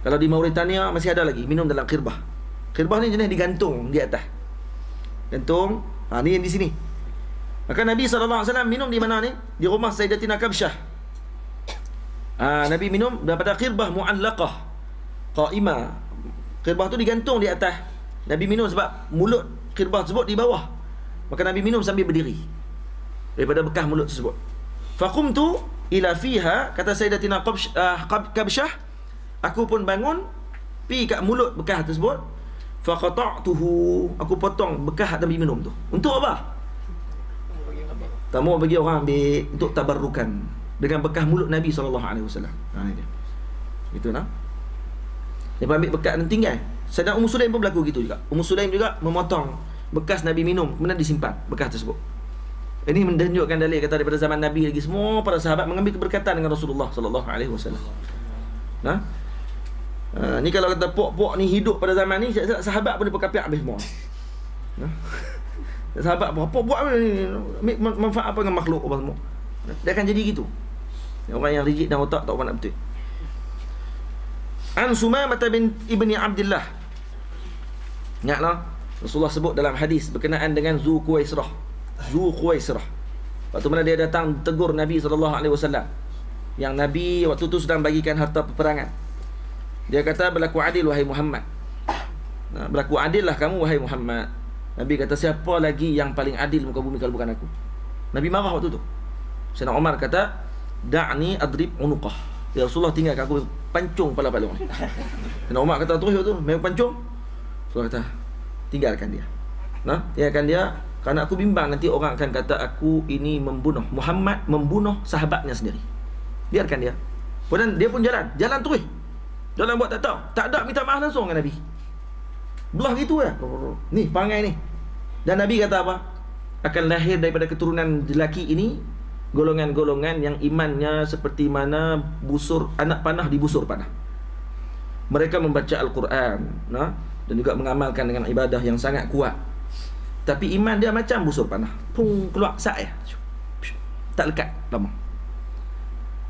Kalau di Mauritania masih ada lagi minum dalam qirbah. Qirbah ni jenis digantung di atas. Gantung. Ni yang di sini. Maka Nabi SAW minum di mana ni? Di rumah Sayyidatina Kabsyah. Nabi minum daripada qirbah mu'allaqah qa'imah. Qirbah tu digantung di atas. Nabi minum sebab mulut qirbah tersebut di bawah. Maka Nabi minum sambil berdiri daripada bekas mulut tersebut. Faqumtu ila fiha, kata Sayyidatina Kabsyah, aku pun bangun pi kat mulut bekas tersebut. Faqata'tuhu, aku potong bekas Nabi minum tu. Untuk apa? Tak mau bagi orang ambil untuk tabarrukan dengan bekas mulut Nabi SAW. Ini dia. Gitu nah. Dia ambil bekas dan tinggal. Sayyidina Ummu Sulaim pun berlaku gitu juga. Ummu Sulaim juga memotong bekas Nabi minum, kemudian disimpan bekas tersebut. Ini menunjukkan dalil kata daripada zaman Nabi lagi semua para sahabat mengambil keberkatan dengan Rasulullah SAW. Nah. Ni kalau kata pok-pok ni hidup pada zaman ni, sahabat pun diperkapiak habis semua. Nah. Sahabat apa buat ni, manfaat apa dengan makhluk apa semua. Dia akan jadi gitu. Orang yang rigid dan otak tak nak betul. An Sumamah bin Ibni Abdullah. Ingatlah Rasulullah sebut dalam hadis berkenaan dengan Zulkhuwaisrah. Waktu mana dia datang tegur Nabi SAW, yang Nabi waktu tu sedang bagikan harta peperangan. Dia kata, berlaku adil wahai Muhammad. Berlaku adil lah kamu wahai Muhammad. Nabi kata, siapa lagi yang paling adil muka bumi kalau bukan aku? Nabi marah waktu tu. Sayyidina Umar kata, da'ni adrib unuqah. Ya Rasulullah, tinggalkan aku pancung kepala-kepala ni. Sayyidina Umar kata terus waktu tu, memang pancung. Rasulullah kata, tinggalkan dia. Tinggalkan dia, kerana aku bimbang nanti orang akan kata aku ini membunuh. Muhammad membunuh sahabatnya sendiri. Biarkan dia. Kemudian dia pun jalan terus. Jalan buat tak tahu. Tak ada minta maaf langsung dengan Nabi. Belah gitu ya. Ni perangai ni. Dan Nabi kata apa? Akan lahir daripada keturunan lelaki ini golongan-golongan yang imannya seperti mana busur anak panah di busur panah. Mereka membaca Al-Quran, dan juga mengamalkan dengan ibadah yang sangat kuat. Tapi iman dia macam busur panah. Pung keluar sat ya. Tak lekat lama.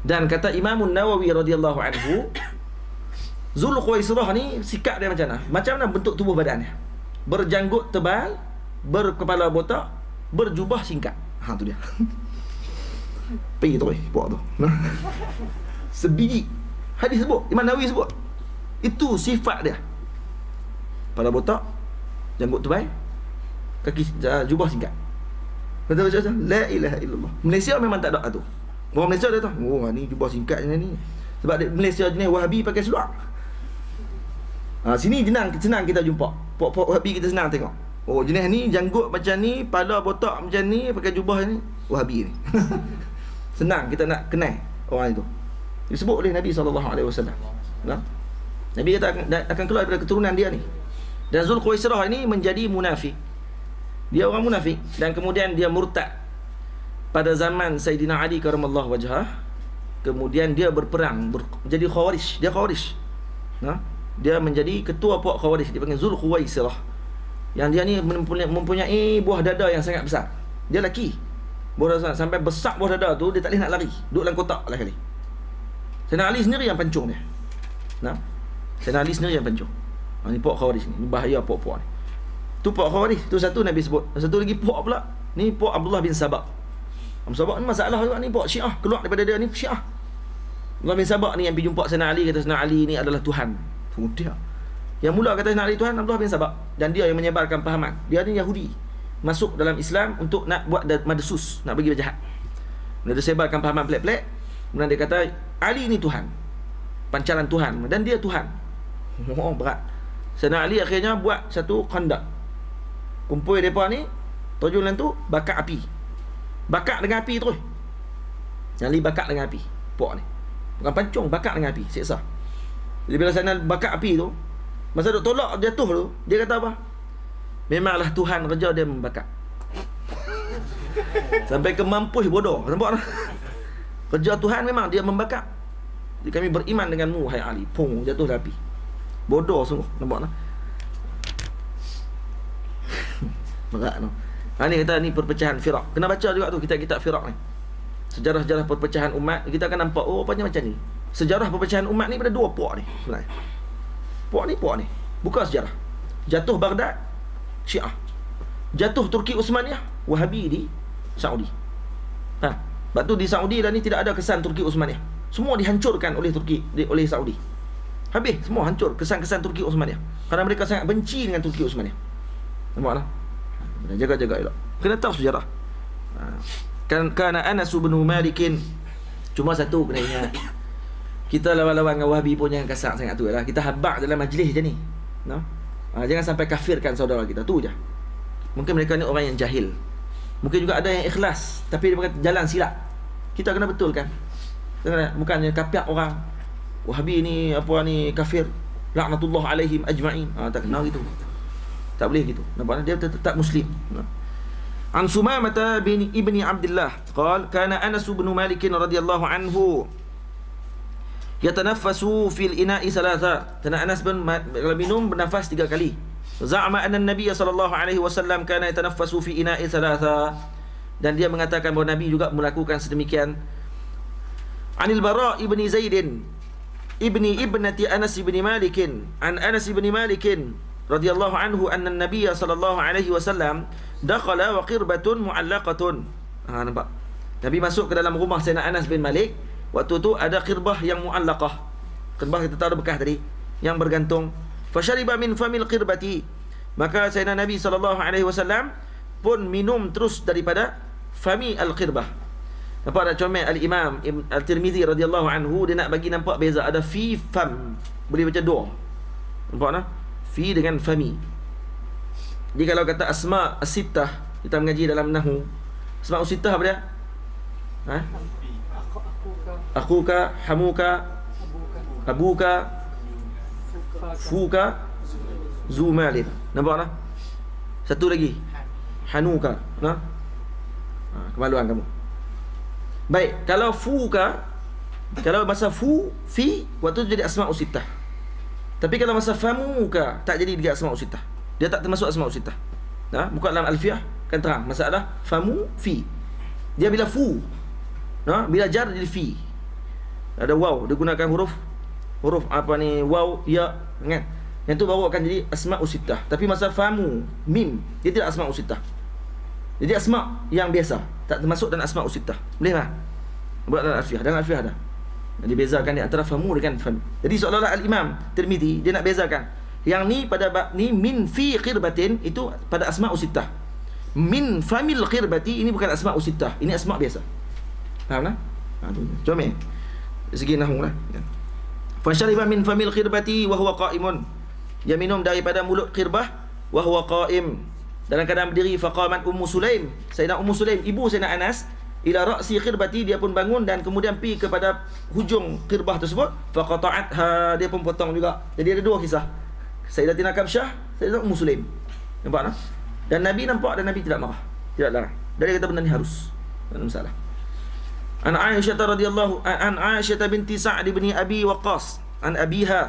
Dan kata Imam Nawawi radhiyallahu anhu, Zulkhuwaisrah ni sikap dia macam mana? Macam mana bentuk tubuh badannya? Berjanggut tebal, berkepala botak, berjubah singkat. Tu dia. Pergi terus buat tu. Sebiji. Hadis sebut, Imam Nawawi sebut. Itu sifat dia. Kepala botak, janggut tebal, kaki jubah singkat. Kata macam la ilaha illallah. Malaysia memang tak ada tu. Orang Malaysia dia tahu, oh ni jubah singkatnya ni. Sebab Malaysia jenis Wahabi pakai seluar. Sini senang kita jumpa. Pok-pok Wahabi kita senang tengok. Oh, jenis ni janggut macam ni, kepala botak macam ni, pakai jubah ni, Wahabi ni. Senang kita nak kenal orang itu. Disebut oleh Nabi SAW. Nabi kata akan keluar daripada keturunan dia ni. Dan Zulkhuwaisrah ini menjadi munafik. Dia orang munafik dan kemudian dia murtad pada zaman Sayyidina Ali karamallahu wajhah. Kemudian dia berperang menjadi Khawarij. Dia Khawarij. Dia menjadi ketua puak Khawarij, dipanggil Zulkhuwaisrah. Yang dia ni mempunyai buah dada yang sangat besar. Dia lelaki. Buah dada sampai besar buah dada tu dia tak boleh nak lari. Duduk dalam kotak lah kali. Sayyidina Ali sendiri yang pancung dia. Sayyidina Ali sendiri yang pancung. Ni puak Khawarij ni. Bahaya puak-puak ni. Tu puak Khawarij. Tu satu Nabi sebut. Satu lagi puak pula. Ni puak Abdullah bin Sabah. Sabah ni masalah juga ni puak Syiah. Keluar daripada dia ni Syiah. Abdullah bin Sabah ni yang pergi jumpa Sayyidina Ali, kata Sayyidina Ali ni adalah Tuhan. Dia yang mula kata Sayyidina Ali Tuhan, Abdullah bin Sabah. Dan dia yang menyebarkan pahaman. Dia ni Yahudi, masuk dalam Islam untuk nak buat madsus, nak bagi jahat. Dia sebarkan pahaman pelik-pelik. Kemudian dia kata Ali ni Tuhan, pancaran Tuhan, dan dia Tuhan. Oh, berat. Sayyidina Ali akhirnya buat satu khandak. Kumpul mereka ni, tujuan tu bakar api. Bakar dengan api terus. Sayyidina Ali bakar dengan api. Puak ni bukan pancung, bakar dengan api, siksa. Jadi bila Sayyidina bakar api tu, masa duk tolak jatuh tu, dia kata apa? Memanglah Tuhan kerja dia membakar. Sampai ke mampus bodoh. Nampak tak? Kerja Tuhan memang dia membakar. Jadi kami beriman denganmu hai Ali. Pung, jatuh dalam api. Bodoh sungguh. Nampak tak? Berat tu. Ni kata ni perpecahan firak. Kena baca juga tu kitab-kitab firak ni. Sejarah-sejarah perpecahan umat, kita akan nampak oh rupanya macam ni. Sejarah perpecahan umat ni pada dua puak ni sebenarnya. Puak ni bukan sejarah. Jatuh Baghdad, Syiah. jatuh Turki Uthmaniyah, Wahabi di Saudi. Sebab tu di Saudi dah ni tidak ada kesan Turki Uthmaniyah. Semua dihancurkan oleh oleh Saudi. Habis semua hancur kesan-kesan Turki Uthmaniyah. Kerana mereka sangat benci dengan Turki Uthmaniyah. Nampak tak? Jaga-jaga elok. Kena tahu sejarah. Kana Anas bin Malik. Cuma satu kena ingat. Kita lawan-lawan dengan Wahabi pun jangan kasar sangat tu lah. Kita habaq dalam majlis je ni. No? Jangan sampai kafirkan saudara kita. Tu je. Mungkin mereka ni orang yang jahil. Mungkin juga ada yang ikhlas, tapi dia berkata jalan silap. Kita kena betulkan. Bukannya kapiak orang. Wahabi ni apa ni kafir. Laknatullah alaihim ajma'in. Tak kenal gitu. Tak boleh gitu. Nampak dia tetap muslim. An Sumamah bin Ibni Abdullah qala kana Anas bin Malik radhiyallahu anhu yatanaffasu fil ina'i thalatha. Karena Anas bin kalau minum bernafas 3 kali. Za'ama anna an-nabiy sallallahu alaihi wasallam kana yatanaffasu fi ina'i thalatha. Dan dia mengatakan bahawa Nabi juga melakukan sedemikian. Anil Bara ibni Zaid ibnati Anas bin Malik an Anas bin Malik radhiyallahu anhu anna an-nabiy sallallahu alaihi wasallam dakhala wa qirbatun mu'allaqatun. Nampak? Nabi masuk ke dalam rumah Sayyidina Anas bin Malik. Waktu tu ada qirbah yang mu'allaqah. Qirbah kita tahu bekas tadi yang bergantung. Fashariba min famil qirbati. Maka Sayyidina Nabi sallallahu alaihi wasallam pun minum terus daripada fami al-qirbah. Nampak tak comel al-Imam Al-Tirmizi radhiyallahu anhu, dia nak bagi nampak beza, ada fi fam. Boleh baca dua. Nampak tak? Fi dengan fami. Jadi kalau kata asma as-sittah, kita mengaji dalam nahwu. Asma as-sittah apa dia? Akhuka, hamuka, abuka, fuka, zumalin. Nampak tak? Satu lagi. Hanuka. Kemaluan kamu. Baik, kalau fuka, kalau masa fi, waktu tu jadi asma as-sittah. Tapi kalau masa famuka, tak jadi dia asma as-sittah. Dia tak termasuk asma as-sittah. Buka dalam alfiah kan terang masalah famu fi. Dia bila fu, bila jar jadi fi. Ada waw, dia gunakan huruf apa ni, waw, ya, kan? Yang tu baru akan jadi asma as-sittah. Tapi masa famu, mim, dia tidak asma as-sittah. Jadi asma yang biasa, tak termasuk dalam asma as-sittah. Boleh tak? Buat dalam alfiah, dalam alfiah ada. Jadi bezakan di antara famu dengan fam. Jadi seolah-olah al-Imam Tirmizi dia nak bezakan. Yang ni pada bab ni min fi qirbatin itu pada asma as-sittah. Min famil qirbati ini bukan asma as-sittah. Ini asma biasa. Faham tak? Comel. Segi nahwu lah. Fa syariba min famil qirbati wa huwa qa'imun. Dia minum daripada mulut qirbah wa huwa qa'im. Dalam keadaan berdiri. Faqamat Ummu Sulaim. Sayyidina Ummu Sulaim, ibu Sayyidina Anas, ila ra'si qirbati, dia pun bangun dan kemudian pergi kepada hujung qirbah tersebut. Faqata'atha, dia pun potong juga. Jadi ada dua kisah. Sayyidatina Kabsyah, Sayyidatina Ummu Sulaim. Nampak tak? Dan Nabi nampak dan Nabi tidak marah, tidak larang. Dari kata benda ni harus. Tak ada masalah. An Aisyah radhiyallahu an Aisyah binti Sa'd bin Abi Waqqas an abiha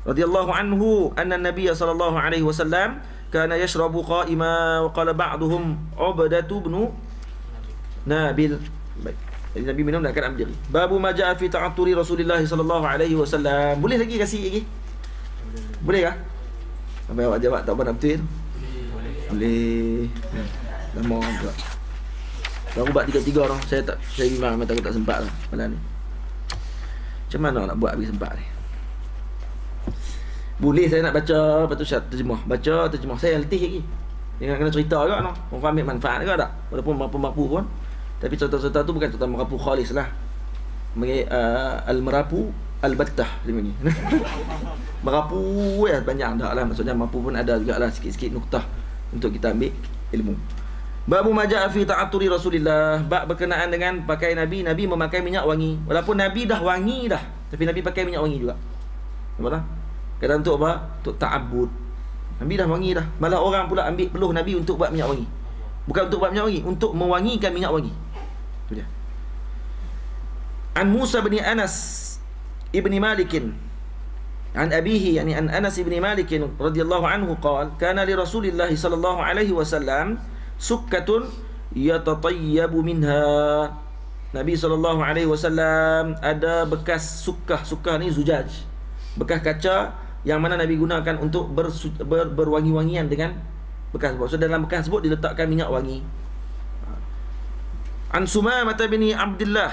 radhiyallahu anhu anna an-nabiy sallallahu alaihi wasallam kana yashrabu qa'ima wa qala ba'dhum Ubadatu bin Nabil. Baik. Jadi Nabi minum dan akan berdiri. Babu ma ja'a fi ta'atturi Rasulullah sallallahu alaihi wasallam. Boleh lagi kasih lagi? Boleh kah? Apa awak jawab tak apa nak betul? Boleh. Lama juga. Baru buat 3-3 orang. Saya memang takut tak sempat lah malam ni. Macam mana nak buat habis sempat ni? Boleh saya nak baca, lepas tu terjemah. Baca, terjemah. Saya yang letih lagi. Jangan kena cerita juga no. Orang ambil manfaat juga tak? Walaupun mampu-mampu pun. Tapi cerita-cerita tu bukan cerita merapu khalis lah. Al-merapu al-battah dia ni. Merapu ya banyak dah lah. Maksudnya mampu pun ada juga lah sikit-sikit nuktah untuk kita ambil ilmu. Babu maja'a fi ta'atturi Rasulillah. Bab berkenaan dengan pakai Nabi. Nabi memakai minyak wangi. Walaupun Nabi dah wangi dah, tapi Nabi pakai minyak wangi juga. Nampak tak? Kadang untuk apa? Untuk ta'abbud. Nabi dah wangi dah. Malah orang pula ambil peluh Nabi untuk buat minyak wangi. Bukan untuk buat minyak wangi, untuk mewangikan minyak wangi. Itu dia. An Musa bin Anas ibni Malik an abihi, yani an Anas ibni Malik radhiyallahu anhu qala kana li Rasulillah sallallahu alaihi wasallam sukkatun yatatayyabu minha. Nabi sallallahu alaihi wasallam ada bekas sukkah ni zujaj, bekas kaca yang mana Nabi gunakan untuk berwangi-wangian bekas sebut. So dalam bekas sebut diletakkan minyak wangi. An Sumamah bin Abdullah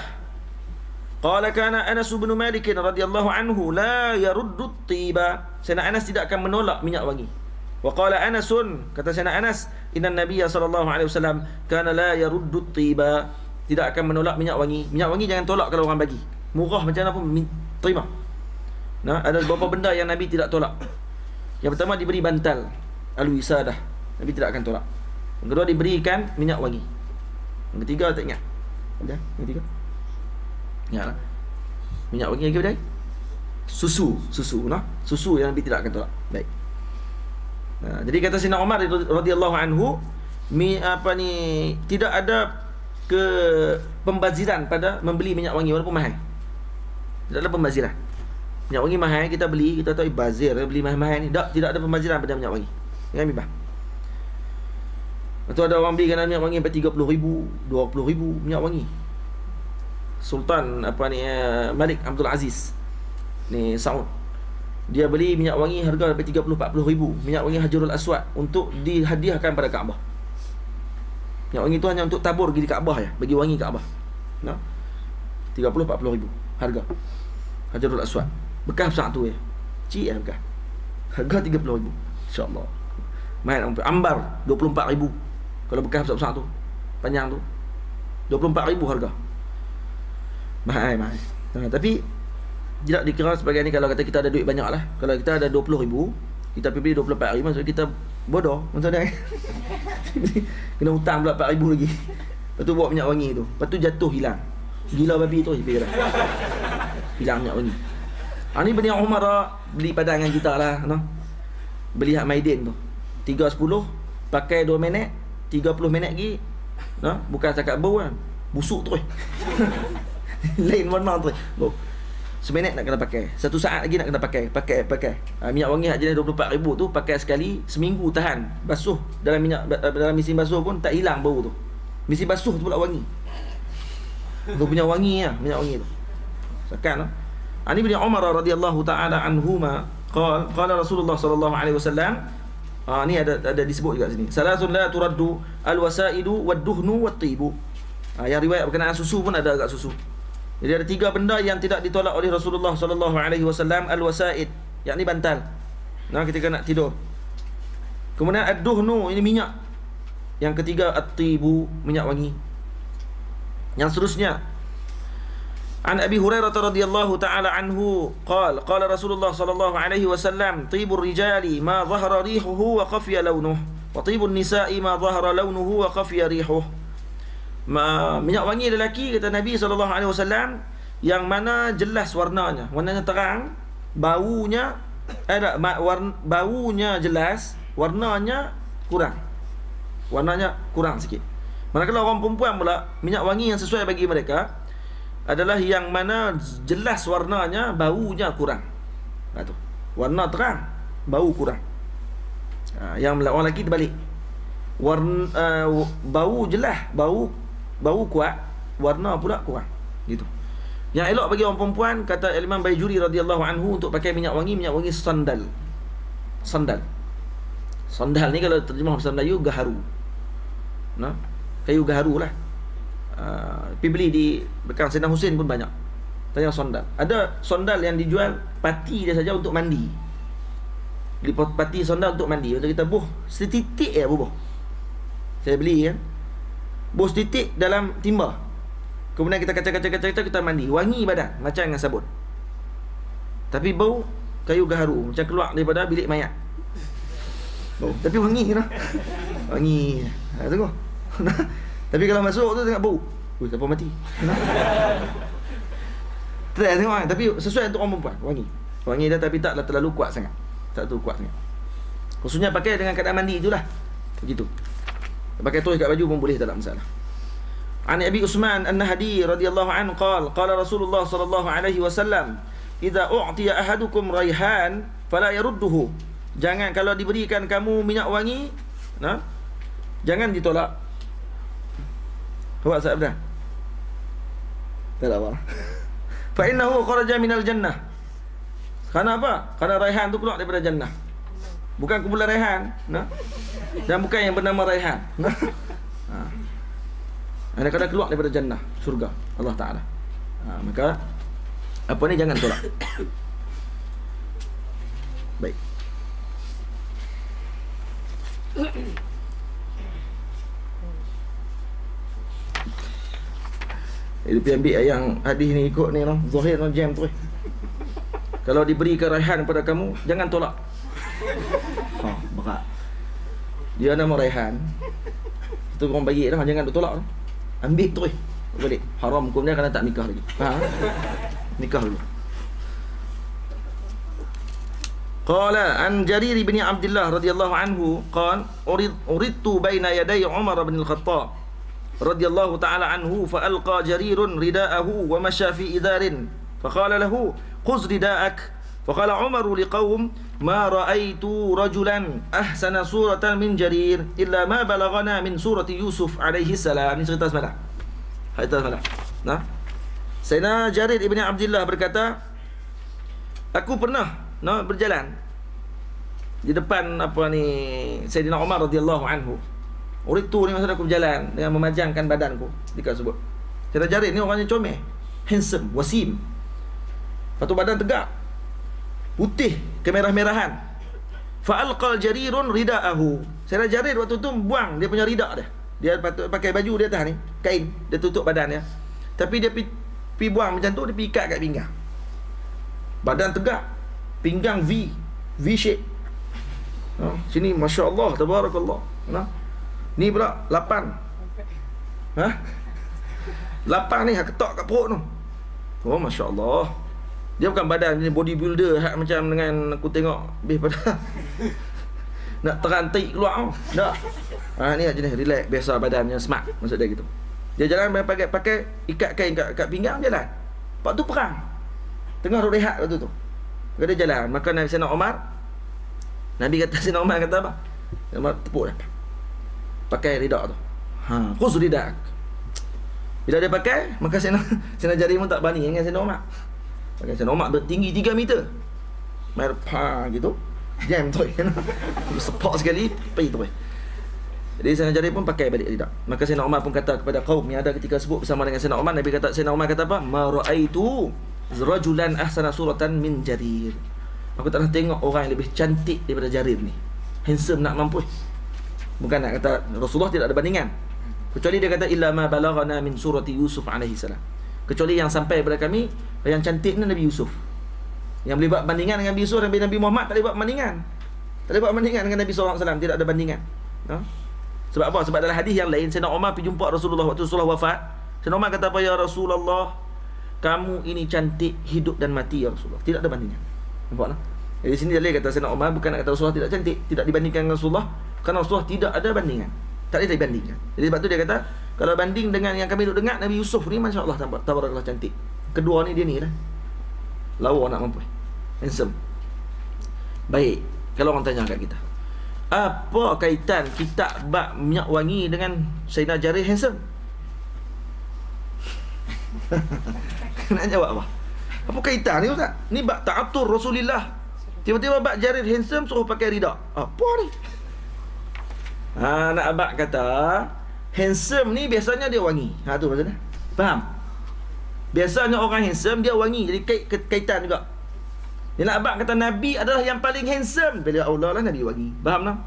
qala kana Anas bin Malik radhiyallahu anhu la yaruddu at-tiba. Sayyidina Anas tidak akan menolak minyak wangi. Wa qala Anasun, kata Sayyidina Anas, inna Nabiy sallallahu alaihi wasallam kana la yaruddu at-tiba, tidak akan menolak minyak wangi. Minyak wangi jangan tolak kalau orang bagi. Murah macam mana pun terima. Nah, ada beberapa benda yang Nabi tidak tolak. Yang pertama diberi bantal al-wisadah, Nabi tidak akan tolak. Yang kedua diberikan minyak wangi. Yang ketiga tak ingat. Ada? Yang ketiga? Ingatlah. Minyak wangi lagi benda? Susu, nah. Susu yang Nabi tidak akan tolak. Baik. Nah, jadi kata Sayyidina Umar radhiyallahu anhu, tidak ada pembaziran pada membeli minyak wangi walaupun mahal. Tidak ada pembaziran. Minyak wangi mahal kita beli, kita tahu bazir beli mahal-mahal ni. Tidak ada pembaziran pada minyak wangi. Jangan bibah. Atau ada orang beli minyak wangi sampai 30,000, 20,000 minyak wangi. Sultan Malik Abdul Aziz ni Saud, dia beli minyak wangi harga sampai 30-40,000 minyak wangi Hajarul Aswad untuk dihadiahkan pada Kaabah. Minyak wangi tu hanya untuk tabur pergi di Kaabah ya, bagi wangi Kaabah. Nah, 30-40,000 harga Hajarul Aswad. Bekas besar tu ya, cik ya bekas, harga 30,000. InsyaAllah main ambar 24,000 kalau bekas besar tu, panjang tu 24,000 harga. Mahal. Tapi tidak dikira sebagai ni. Kalau kata kita ada duit banyak lah, kalau kita ada 20,000, kita pergi beli 24,000, maksudnya kita bodoh macam mana. Kena hutang pula 4,000 lagi. Lepas tu bawa minyak wangi tu, lepas tu jatuh hilang. Gila babi tu hilang minyak wangi. Ni Bani Umar beli padangan kita lah, no? Beli hak Maidin tu 3.10, pakai 2 minit, 30 minit lagi, no? Bukan cakap bau kan, busuk tu. Lain warna tu. Seminit nak kena pakai, 1 saat lagi nak kena pakai. Minyak wangi hak jenis 24,000 tu pakai sekali, seminggu tahan. Basuh dalam mesin basuh pun tak hilang bau tu. Mesin basuh tu pula wangi. Tu punya wangi lah, minyak wangi tu. Sakan lah. Ani bin Umar radhiyallahu taala anhuma qala Rasulullah sallallahu alaihi wasallam, ni ada disebut juga sini. Salasun la turaddu al-wasaidu wad-duhnu wat-tibu. Yang riwayat berkenaan susu pun ada agak susu. Jadi ada 3 benda yang tidak ditolak oleh Rasulullah sallallahu alaihi wasallam. Al-wasaid, yakni bantal. Nah, ketika nak tidur. Kemudian ad-duhnu, ini minyak. Yang ketiga at-tibu, minyak wangi. Yang seterusnya, An Abi Hurairah radhiyallahu taala anhu qala Rasulullah sallallahu alaihi wasallam, tibur rijali ma dhahara rihuhu wa khafiya launuhu, wa tibun nisa'i ma dhahara launuhu wa khafiya rihuhu. Minyak wangi lelaki, kata Nabi SAW, yang mana jelas warnanya terang, baunya baunya jelas, warnanya kurang sikit. Manakala orang perempuan pula, minyak wangi yang sesuai bagi mereka adalah yang mana jelas warnanya, baunya kurang. Warna terang, bau kurang. Yang orang lelaki terbalik, bau jelas, bau kuat, warna pula kurang. Gitu. Yang elok bagi orang perempuan, kata Imam Baijuri radhiyallahu anhu, untuk pakai minyak wangi sandal. Sandal ni kalau terjemah bahasa Melayu, gaharu. Nah, kayu gaharu lah. Pergi beli di dekat Sayyidina Husin pun banyak. Tanya sandal. Ada sandal yang dijual pati dia saja untuk mandi. Beli pati sandal untuk mandi. Untuk kita buh setitik ya buh. Saya beli kan. Bos titik dalam timba. Kemudian kita kacau, kita mandi. Wangi badan macam dengan sabun. Tapi bau kayu gaharu, macam keluar daripada bilik mayat. Bau, tapi wangi kan? Wangi. Tengok. Tapi kalau masuk tu tengok bau. Siapa mati? Try tengok kan? Tapi sesuai untuk orang perempuan, wangi. Wangi dia tapi taklah terlalu kuat sangat. Tak terlalu kuat sangat. Khususnya pakai dengan keadaan mandi itulah. Begitu. Pakai terus kat baju pun boleh, tak ada masalah. An Abi Usman An-Nahdi radhiyallahu anhu qala Rasulullah sallallahu alaihi wasallam, idza u'tiya ahadukum raihan fala yarudduhu. Jangan, kalau diberikan kamu minyak wangi, jangan ditolak. Awak sabda? Tak apa. Fa innahu kharaja minal jannah. Karena apa? Karena raihan tu keluar daripada jannah. Bukan kumpulan Raihan, nah. Dan bukan yang bernama Raihan. Nah. Anda kena keluar daripada jannah, surga Allah Taala. Maka apa ni jangan tolak. Baik. Dia pergi ambil yang hadis ni ikut ni noh, Zahir noh jam tu. Kalau diberikan Raihan kepada kamu, jangan tolak. Berat. Dia nama Raihan. Itu orang baik dah, jangan tolak noh. Ambil tu balik. Haram hukum dia kerana tak nikah lagi. Nikah dulu. Qala an Jarir bin Abdullah radhiyallahu anhu qala uridtu baina yaday Umar bin Al-Khattab radhiyallahu ta'ala anhu fa alqa Jarirun ridaahu wa masya fi idarin fa qala lahu khudh ridaak fa qala Umar liqaum ma ra'aitu rajulan ahsana suratan min Jarir illa ma balaghana min surati Yusuf alaihi salam. Ini cerita semalam. Cerita semalam. Nah. Sayyidina Jarir ibn Abdullah berkata, aku pernah berjalan di depan apa ni Sayyidina Umar radhiyallahu anhu. Uritu ni maksud aku berjalan dengan memajangkan badanku dekat sebut. Sayyidina Jarir ni orangnya comel, handsome, wasim. Lepas badan tegak, putih kemerah-merahan. Fa alqal Jarirun ridaahu. Sayyidina Jarir waktu tu buang dia punya ridak dia. Dia patut pakai baju di atas ni, kain, dia tutup badan dia. Tapi dia pi buang macam tu, dia pi ikat kat pinggang. Badan tegak, pinggang V shape. Sini masya-Allah tabarakallah. Ni pula 8. 8 ni ketok kat perut tu. Oh masya-Allah. Dia bukan badan ni bodybuilder hak macam dengan aku tengok lebih pada nak terantai keluar. Tak. Ni jenis relax, biasa badannya smart, maksud dia gitu. Dia jalan pakai ikat kain kat pinggang jalan. Pak tu perang. Tengah rehat waktu tu. Maka dia jalan. Maka Nabi Sayyidina Umar, Nabi kata Sayyidina Umar kata apa? Sayyidina Umar tepuk dah. Pakai ridak tu. Khudh ridak. Bila dia pakai, maka Sayyidina Jarir pun tak berani dengan Sayyidina Umar. Pakai Sayyidina Umar bertinggi 3 meter. Main gitu. Jam tu. Support sekali, pergi tu. Jadi Sayyidina Jarir pun pakai balik ridak. Maka Sayyidina Umar pun kata kepada kaum yang ada ketika sebut bersama dengan Sayyidina Umar, Sayyidina Umar kata apa? Ma ra'aitu rajulan ahsana suratan min Jarir. Aku tak pernah tengok orang yang lebih cantik daripada Jarir ni. Handsome nak mampus. Bukan nak kata Rasulullah tidak ada bandingan. Kecuali dia kata illa ma balaghana min surati Yusuf alaihi salam. Kecuali yang sampai kepada kami yang cantik ni Nabi Yusuf. Yang boleh buat bandingan dengan Nabi Yusuf dan Nabi Muhammad tak boleh buat bandingan. Tak boleh buat bandingan dengan Nabi sallallahu alaihi wasallam, tidak ada bandingan. Sebab apa? Sebab dalam hadis yang lain Sayyidina Umar pergi jumpa Rasulullah waktu Rasulullah wafat. Sayyidina Umar kata apa? Ya Rasulullah, kamu ini cantik hidup dan mati ya Rasulullah. Tidak ada bandingan. Nampak tak? Di sini dia kata Sayyidina Umar bukan nak kata Rasulullah tidak cantik, tidak dibandingkan dengan Rasulullah, kerana Rasulullah tidak ada bandingan. Tak boleh dibandingkan. Jadi sebab tu dia kata kalau banding dengan yang kami duk dengar Nabi Yusuf ni masya-Allah tabarakallah cantik. Kedua ni dia ni lah. Lawa nak mampu. Handsome. Baik, kalau orang tanya kat kita, apa kaitan kita bak minyak wangi dengan Sayyidina Jarir handsome? Nak jawab apa? Apa kaitan ni Ustaz? Ni bak ta'atur Rasulullah. Tiba-tiba bak Jarir handsome suruh pakai ridak. Apa ni? Nak abang kata handsome ni biasanya dia wangi. Tu maksudnya. Faham? Biasanya orang handsome dia wangi. Jadi kaitan juga. Dia nak abang kata Nabi adalah yang paling handsome. Bila Allah lah Nabi wangi. Faham tak?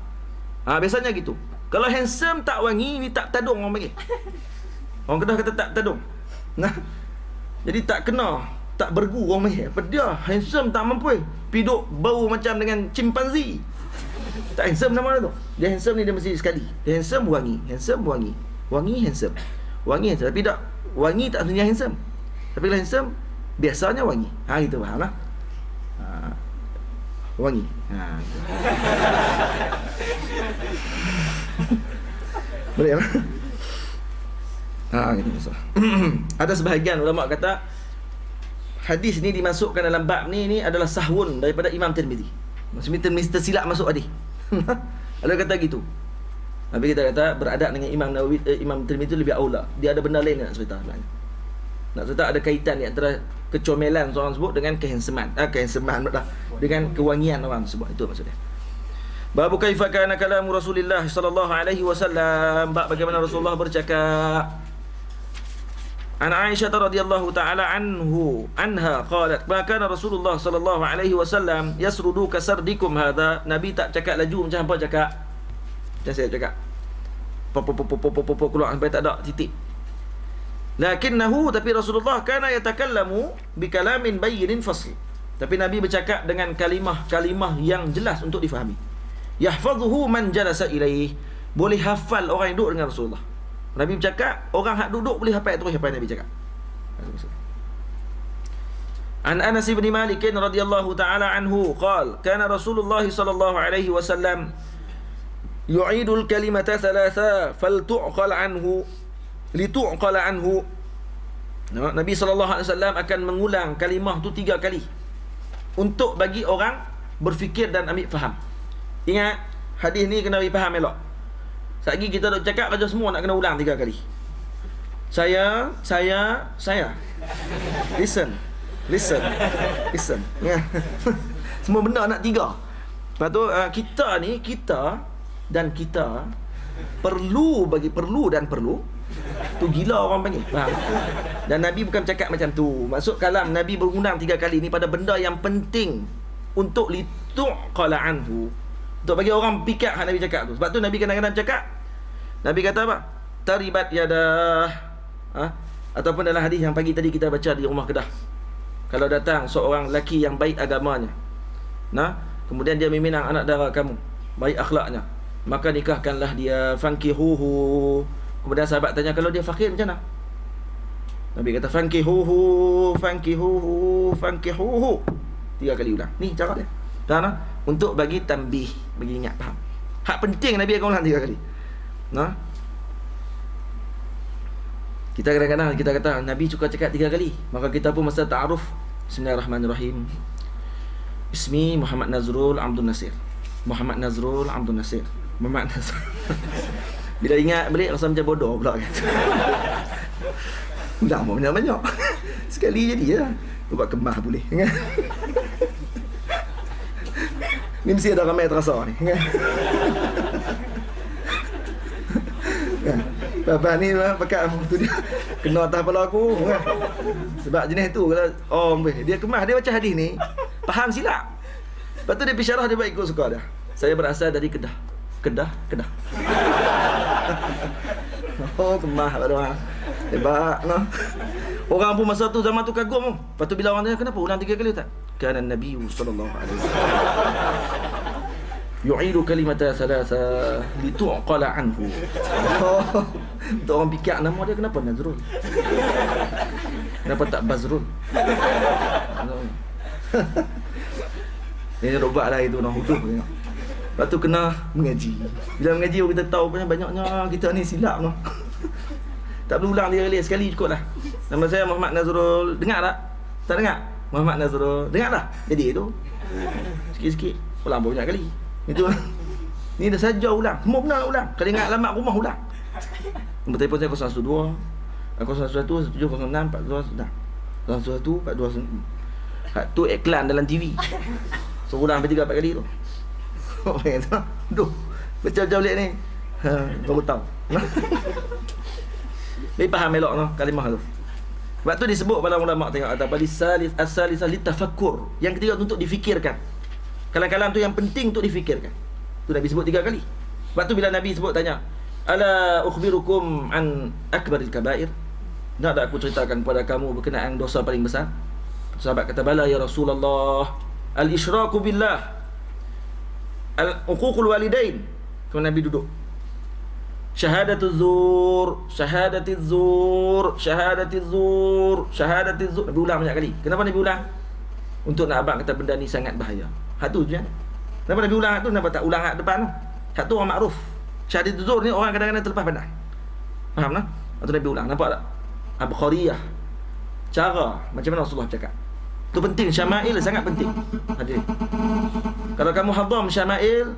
Biasanya gitu. Kalau handsome tak wangi, ni tak tadung orang panggil. Orang Kedah kata tak tadung. Jadi tak kena, tak bergu orang panggil. Apa dia handsome tak mampu. Piduk bau macam dengan chimpanzee. Tak handsome nama dia tu. Dia handsome ni dia mesti sekali. Dia handsome wangi, handsome wangi. Wangi handsome. Wangi handsome. Tapi tak wangi tak sebenarnya handsome. Tapi kalau handsome biasanya wangi. Gitu faham lah. Wangi. Gitu. Boleh lah. Gitu masalah. Ada sebahagian ulama kata hadis ni dimasukkan dalam bab ni adalah sahwun daripada Imam Tirmizi. Maksudnya tersilap masuk hadis. Ada kata gitu. Tapi kita kata beradab dengan Imam Nawawi, Imam Tirmizi itu lebih aula. Dia ada benda lain nak cerita sebenarnya. Nak cerita ada kaitan di antara kecomelan seorang sebut dengan kehanseman. Kehanseman dah. Dengan kewangian orang sebut. Itu maksudnya. Babu kaifa kana kalamu Rasulillah sallallahu alaihi wasallam. Bab bagaimana Rasulullah bercakap. An Aisyah radhiyallahu taala anha qalat, "Maka Rasulullah sallallahu alaihi wasallam yasrudu kasardikum hadha." Nabi tak cakap laju macam hampa cakap. Macam saya cakap. Pop keluar sampai tak ada titik. Lakinnahu, tapi Rasulullah kana yatakallamu bikalamin bayyinin fasl. Tapi Nabi bercakap dengan kalimah-kalimah yang jelas untuk difahami. Yahfazuhu man jalasa ilaih. Boleh hafal orang yang duduk dengan Rasulullah. Nabi bercakap, orang hak duduk boleh hafal terus apa yang Nabi cakap. An Anas bin Malik radhiyallahu taala anhu qala, kana Rasulullah sallallahu alaihi wasallam yu'idul kalimata thalatha faltu'qal anhu litu'qal anhu. Nabi sallallahu alaihi wasallam akan mengulang kalimah tu 3 kali untuk bagi orang berfikir dan ambil faham. Ingat, hadis ni kena faham elok. Sekali kita duk cakap baca semua nak kena ulang 3 kali. Saya. Listen. Ya. Semua benda nak 3. Lepas tu kita perlu dan perlu. Tu gila orang panggil. Faham? Dan Nabi bukan cakap macam tu. Maksud kalam Nabi berulang 3 kali ni pada benda yang penting untuk lituqala anhu. Untuk bagi orang fikir hak Nabi cakap tu. Sebab tu Nabi kadang-kadang cakap, Nabi kata apa? Taribat yadah. Ataupun dalam hadis yang pagi tadi kita baca di rumah Kedah. Kalau datang seorang lelaki yang baik agamanya, kemudian dia meminang anak dara kamu, baik akhlaknya, maka nikahkanlah dia, fankihuhu. Kemudian sahabat tanya, kalau dia fakir macam mana? Nabi kata fankihuhu. 3 kali ulang. Ni cara dia. Untuk bagi tambih, bagi ingat faham. Hak penting Nabi akan ulang 3 kali. Kita kadang-kadang kita kata Nabi suka cakap 3 kali. Maka kita pun masa ta'aruf, Bismillahirrahmanirrahim. Ismi Muhammad Nazrul Abdul Nasir. Muhammad Nazrul Abdul Nasir. Muhammad Nazrul. Bila ingat balik rasa macam bodoh pula kan. Dah banyak-banyak. Sekali jadi ya. Buat kemah boleh kan. Ni mesti ada ramai terasa ni kan. Bapa ni pakai tu dia kena atas kepala aku kan. Sebab jenis tu kalau dia kemas, dia baca hadis ni faham silap. Lepas tu dia bisyarah, dia buat ikut suka dah. Saya berasal dari Kedah. Oh, kemah pada hebat noh. Orang pun masa tu zaman tu kagum. Lepas tu bila orang tanya kenapa ulang 3 kali tak? Kana Nabi sallallahu alaihi wasallam yu'idu kalimata thalatha litu'qala anhu. Untuk orang fikir nama dia kenapa Nazrul? Kenapa tak Bazrul? Ini robat lah itu nak huduh. Lepas tu kena mengaji. Bila mengaji kita tahu banyaknya kita ni silap noh. Tak perlu ulang 3 kali, sekali cukup lah. Nama saya Muhammad Nazrul. Dengar tak? Tak dengar? Muhammad Nazrul. Dengar tak? Jadi itu sikit-sikit ulang banyak kali. Itu ni dah saja ulang. Semua benar nak ulang. Kalau ingat alamat rumah ulang. Nombor telefon saya 012 011 1706 42 dah. 011 42. Hak tu iklan dalam TV. So ulang sampai 3-4 kali tu. Orang kata, "Duh, baca-baca balik ni." Baru tahu. Ni faham elok noh kalimah tu. Sebab tu disebut pada ulama tengok kata as-salisah litafakkur. Yang ketiga untuk difikirkan. Kalam-kalam tu yang penting untuk difikirkan. Tu Nabi sebut 3 kali. Sebab tu bila Nabi sebut tanya, "Ala ukhbirukum an akbaril kabair?" Nak tak aku ceritakan kepada kamu berkenaan dosa paling besar? Sahabat kata, "Bala ya Rasulullah. Al-isyraku billah. Al-uququl walidain." Kemudian Nabi duduk. Syahadatiz zur. Nabi ulang banyak kali. Kenapa Nabi ulang? Untuk nak abang kata benda ni sangat bahaya. Hak tu je. Kenapa Nabi ulang hak tu? Kenapa tak ulang hak depan tu? Hak tu orang makruf. Syahadatul zur ni orang kadang-kadang terlepas pandang. Faham tak? Hak tu Nabi ulang. Nampak tak? Abkhariyah. Cara macam mana Rasulullah cakap. Tu penting, syama'il sangat penting. Hadir. Kalau kamu hadam syama'il,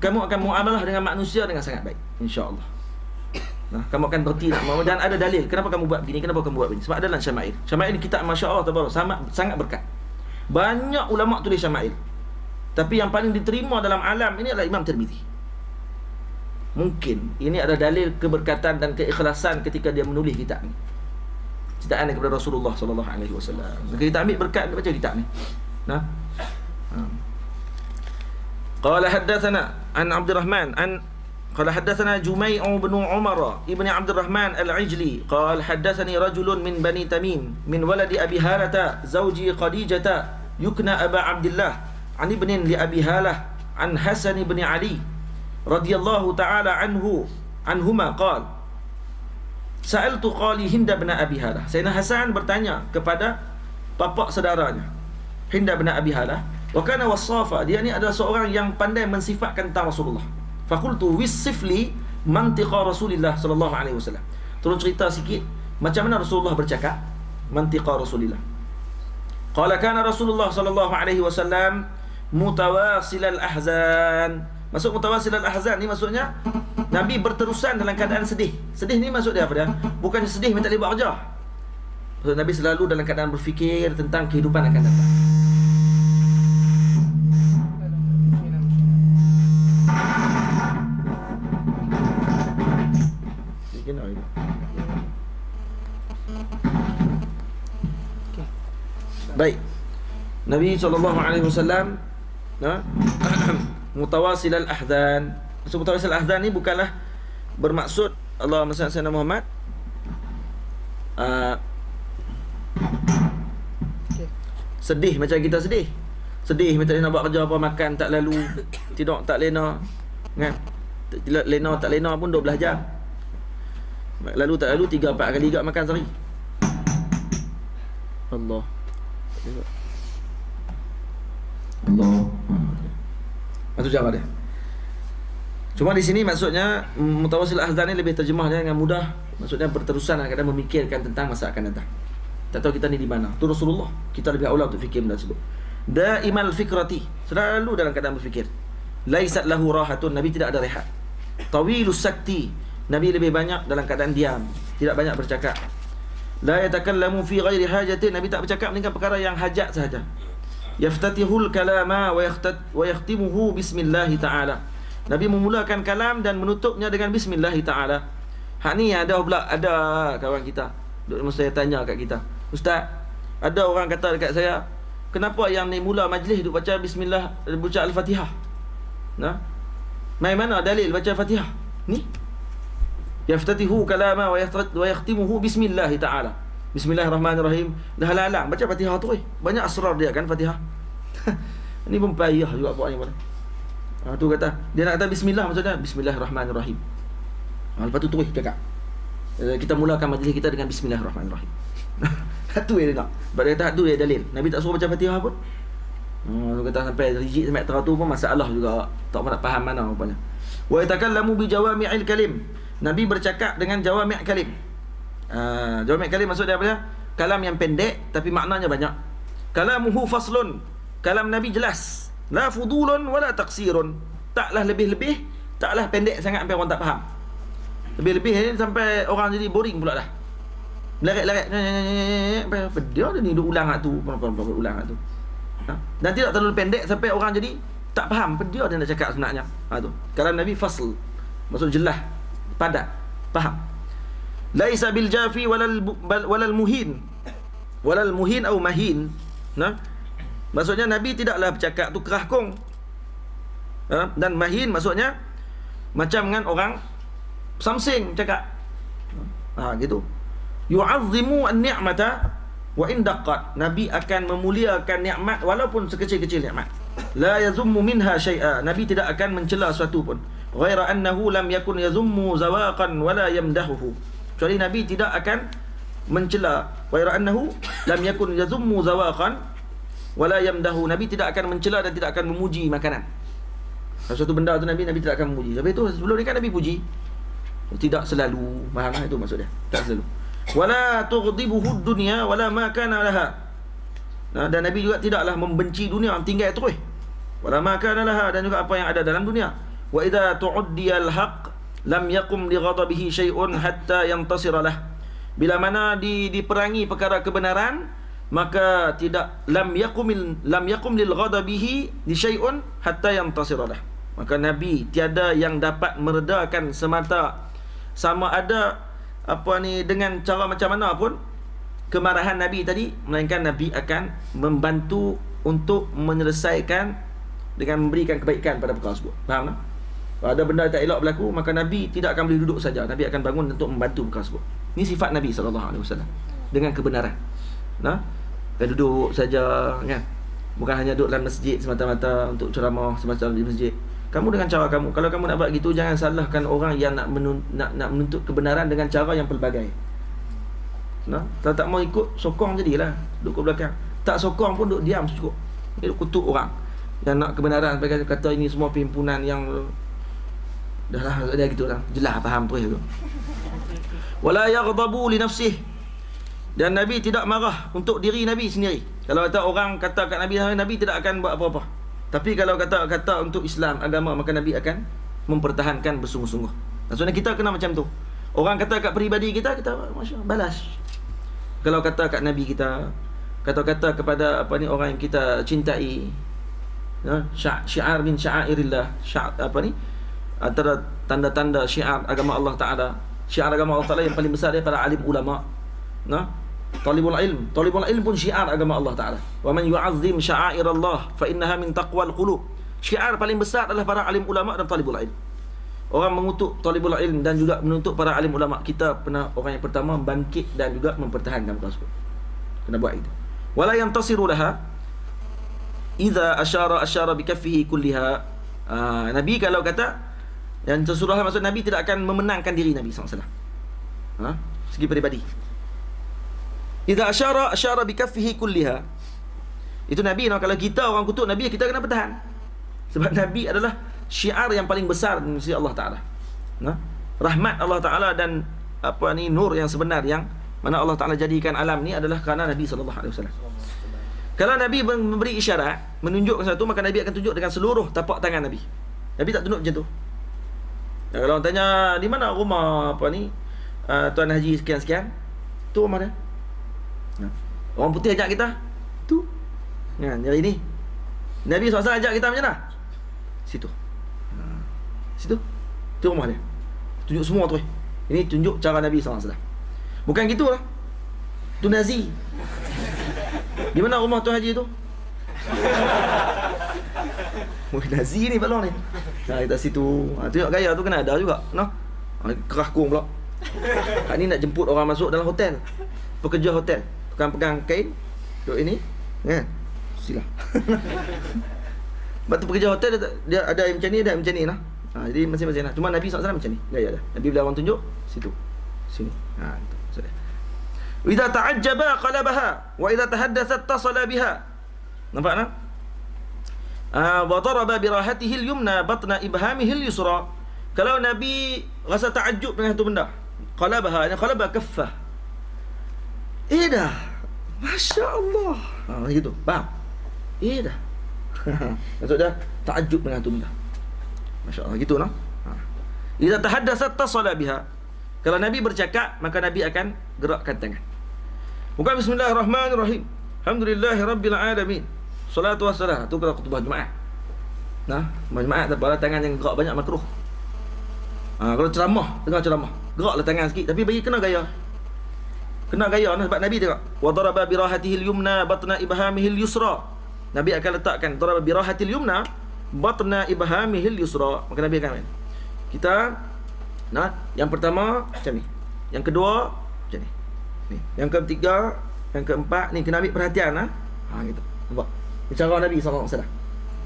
kamu akan muamalah dengan manusia dengan sangat baik, insya-Allah. Kamu akan berhenti dan ada dalil kenapa kamu buat begini, kenapa kamu buat begini. Sebab ada dalam syama'il. Syama'il kita masya-Allah tabaraka sangat berkat. Banyak ulama tulis syama'il. Tapi yang paling diterima dalam alam ini adalah Imam Tirmizi. Mungkin ini ada dalil keberkatan dan keikhlasan ketika dia menulis kitab ni. Ciptaan kepada Rasulullah sallallahu alaihi wasallam. Kita ambil berkat baca kitab ni. Nah. Qala haddatsana an Abdurrahman قال حدثنا جميع بن عمر ابن عبد الرحمن العجلي قال حدثني رجل من بني تميم من ولد أبي هالة زوج خديجة يكنى أبا عبد الله عن ابن لأبي هالة عن حسن بن علي رضي الله تعالى عنهما قال سألت قالي هند بن أبي هالة. Sayyidina Hasan bertanya kepada bapa saudaranya Hind bin Abi Halah, wa kana wasafa, dia ni adalah seorang yang pandai mensifatkan tentang Rasulullah. Fakultu wisifli mantiqa Rasulillah sallallahu alaihi wasallam. Tolong cerita sikit macam mana Rasulullah bercakap, mantiqa Rasulillah. Qala kana Rasulullah sallallahu alaihi wasallam mutawasil al-ahzan. Maksud mutawasil al-ahzan ni maksudnya Nabi berterusan dalam keadaan sedih. Sedih ni maksud dia apa dia? Bukan sedih minta boleh buat kerja. Maksud Nabi selalu dalam keadaan berfikir tentang kehidupan akan datang. Baik. Nabi SAW mutawasil al-ahzan. Maksud mutawasil al-ahzan ni bukanlah bermaksud Allahumma salli ala sayyidina Muhammad sedih macam kita sedih. Sedih macam nak buat kerja apa, makan tak lalu, tidur tak lena, kan? Lena tak lena pun 12 jam. Lalu tak lalu 3-4 kali juga makan sehari. Allah. Maksud apa dia? Cuma di sini maksudnya mutawasil ahzan ni lebih terjemahnya dengan mudah. Maksudnya berterusan kadang memikirkan tentang masa akan datang. Tak tahu kita ni di mana. Tu Rasulullah. Kita lebih aula untuk fikir benda tersebut. Daimal fikrati, selalu dalam keadaan berfikir. Laisat lahu rahatun, Nabi tidak ada rehat. Tawilus sakti, Nabi lebih banyak dalam keadaan diam, tidak banyak bercakap. La yatakallamu fi ghairi hajatin, Nabi tak bercakap dengan perkara yang hajat sahaja. Yaftatihul kalama wa yakhtimuhu bismillah ta'ala. Nabi memulakan kalam dan menutupnya dengan bismillah ta'ala. Hak ni ada pula, ada kawan kita duk mesti tanya kat kita, Ustaz, ada orang kata dekat saya, kenapa yang ni mula majlis duk baca bismillah, baca al-Fatihah? Nah, mai mana dalil baca Fatihah? Ni yaftatihu kalama wa yakhtimuhu bismillah ta'ala. Bismillahirrahmanirrahim. Dah halang baca Fatihah tu banyak asrar dia kan Fatihah. Ni pun payah juga buat ni pun. Tu kata dia nak kata bismillah, maksudnya bismillahirrahmanirrahim. Lepas tu terus cakap kita mulakan majlis kita dengan bismillahirrahmanirrahim. Satu dia nak. Sebab dia kata tu dia dalil. Nabi tak suruh baca Fatihah pun. Dia kata sampai rigid sampai teratur pun masalah juga. Tak nak faham mana rupanya. Wa yatakallamu bi jawami'il kalim. Nabi bercakap dengan jawami' kalim. Jawami' kalim maksud dia apa dia? Kalam yang pendek tapi maknanya banyak. Kalamuhu faslun. Kalam Nabi jelas. La fudulun wala taqsirun. Taklah lebih-lebih, taklah pendek sangat sampai orang tak faham. Lebih-lebih ni sampai orang jadi boring pula dah. Leret-leret apa dia ni duk ulang hak tu, ulang hak tu. Dan tidak terlalu pendek sampai orang jadi tak faham apa dia nak cakap sebenarnya. Tu. Kalam Nabi fasl. Maksud jelas, padat, faham. Laisa bil jafi walal muhin. Walal muhin atau mahin. Maksudnya Nabi tidaklah bercakap tu kerah kong. Dan mahin maksudnya macam dengan orang samsing cakap. Gitu. Yu'azzimu an-ni'mata wa in daqqat. Nabi akan memuliakan nikmat walaupun sekecil-kecil nikmat. La yazummu minha syai'a. Nabi tidak akan mencela sesuatu pun. Ghaira annahu lam yakun yazummu zawaqan wala yamdahuhu. Kecuali Nabi tidak akan mencela. Ghaira annahu lam yakun yazummu zawaqan wala yamdahu. Nabi tidak akan mencela dan tidak akan memuji makanan. Sesuatu benda tu Nabi tidak akan memuji. Tapi itu sebelum ni kan Nabi puji. Tidak selalu. Faham itu maksud dia? Tak selalu. Wala tughdibuhu dunya wala ma kana laha. Dan Nabi juga tidaklah membenci dunia, tinggal terus. Wala ma kana laha, dan juga apa yang ada dalam dunia. Wa idza tu'diyal haqq lam yaqum li ghadabihi syai'un hatta yantasira lah. Bila mana diperangi perkara kebenaran, maka tidak lam yakum lil ghadabihi li syai'un hatta yantasira dah. Maka Nabi tiada yang dapat meredakan semata, sama ada apa ni, dengan cara macam mana pun kemarahan Nabi tadi, melainkan Nabi akan membantu untuk menyelesaikan dengan memberikan kebaikan pada perkara tersebut. Faham tak? Kalau ada benda tak elok berlaku, maka Nabi tidak akan boleh duduk saja. Nabi akan bangun untuk membantu perkara tersebut. Ini sifat Nabi SAW dengan kebenaran. Nah, kan duduk saja kan. Bukan hanya duduk dalam masjid semata-mata untuk ceramah semacam di masjid. Kamu dengan cara kamu. Kalau kamu nak buat gitu, jangan salahkan orang yang nak menuntut kebenaran dengan cara yang pelbagai. Nah, kalau tak mau ikut, sokong jadilah, duduk ke belakang. Tak sokong pun duduk diam cukup. Duduk kutuk orang yang nak kebenaran, kata ini semua perhimpunan yang dah lah, dia gitulah. Jelas faham tu. Wala yaghdabu li nafsihi. Dan Nabi tidak marah untuk diri Nabi sendiri. Kalau kata orang kata kat Nabi, Nabi tidak akan buat apa-apa. Tapi kalau kata untuk Islam, agama, maka Nabi akan mempertahankan bersungguh-sungguh. Maksudnya kita kena macam tu. Orang kata kat peribadi kita, Masya Allah, balas. Kalau kata kat Nabi kita, kata-kata kepada apa ni, orang yang kita cintai, syiar min syairillah, antara tanda-tanda syiar agama Allah Ta'ala. Syiar agama Allah Ta'ala yang paling besar daripada alim ulama. Talibul ilm pun syiar agama Allah Ta'ala. Wa man yu'azzim sya'airallah fa innaha min taqwal qulub. Syiar paling besar adalah para alim ulama dan talibul ilm. Orang mengutuk talibul ilm dan juga menuntut para alim ulama. Kita pernah orang yang pertama bangkit dan juga mempertahankan perkara tersebut. Kena buat itu. Wala yantasiru laha idza asyara bi kaffihi kulliha. Nabi kalau kata yang tersuruh, maksud Nabi tidak akan memenangkan diri Nabi SAW. Segi peribadi. Idza asyara bi kaffihi kulliha. Itu Nabi, kalau kita orang kutuk Nabi, kita kena bertahan. Sebab Nabi adalah syiar yang paling besar dari Allah Ta'ala. Rahmat Allah Ta'ala dan apa ni, nur yang sebenar yang mana Allah Ta'ala jadikan alam ni adalah kerana Nabi SAW. Kalau Nabi memberi isyarat, menunjukkan sesuatu, maka Nabi akan tunjuk dengan seluruh tapak tangan Nabi. Nabi tak tunjuk macam tu. Kalau orang tanya, di mana rumah apa ni, Tuan Haji sekian-sekian, tu rumah dia. Orang putih ajak kita, tu hari ni Nabi SAW ajak kita macam mana? Situ. Situ. Tu rumah dia. Tunjuk semua tu. Ini tunjuk cara Nabi SAW. Bukan gitulah. Tu Nazi. Di mana rumah Tuan Haji tu? Nazi ni balong ni. Kita situ. Tengok gaya tu kena ada juga. Kerah kung pula. Hak ni nak jemput orang masuk dalam hotel. Pekerja hotel. Pegang kain. Duduk ini. Kan? Silah. Sebab tu pekerja hotel dia ada yang macam ni, ada yang macam ni lah. Jadi masing-masing lah. Cuma Nabi SAW macam ni gaya dah. Nabi bila orang tunjuk situ, sini. Itu. Idza ta'ajjaba qalabaha wa idza tahaddathat tasala biha. Nampak tak? Wa daraba bi rahatihi al-yumna batna ibhamihi al-yusra. Kalau Nabi rasa takjub dengan satu benda, qalabaha, qalaba kaffah. Dah. Masya Allah. Gitu. Faham? Dah. Maksudnya takjub dengan tu benda. Masya Allah, gitu lah. Idza tahaddatsat tasala biha. Kalau Nabi bercakap, maka Nabi akan gerakkan tangan. Bukan bismillahirrahmanirrahim. Alhamdulillahirabbil alamin. Salatu wassalam. Tu kalau khutbah Jumaat. Jumaat tak apa, tangan yang gerak banyak makruh. Kalau ceramah, tengah ceramah, geraklah tangan sikit, tapi bagi kena gaya. Kena gaya sebab Nabi tengok. Wa daraba bi rahatihi al-yumna batna ibhamihi al-yusra. Nabi akan letakkan daraba bi rahatil yumna batna ibhamihi al-yusra. Maka Nabi akan kita yang pertama macam ni. Yang kedua macam ni. Yang ketiga, yang keempat ni kena ambil perhatian gitu. Nampak? Ini cara Nabi SAW.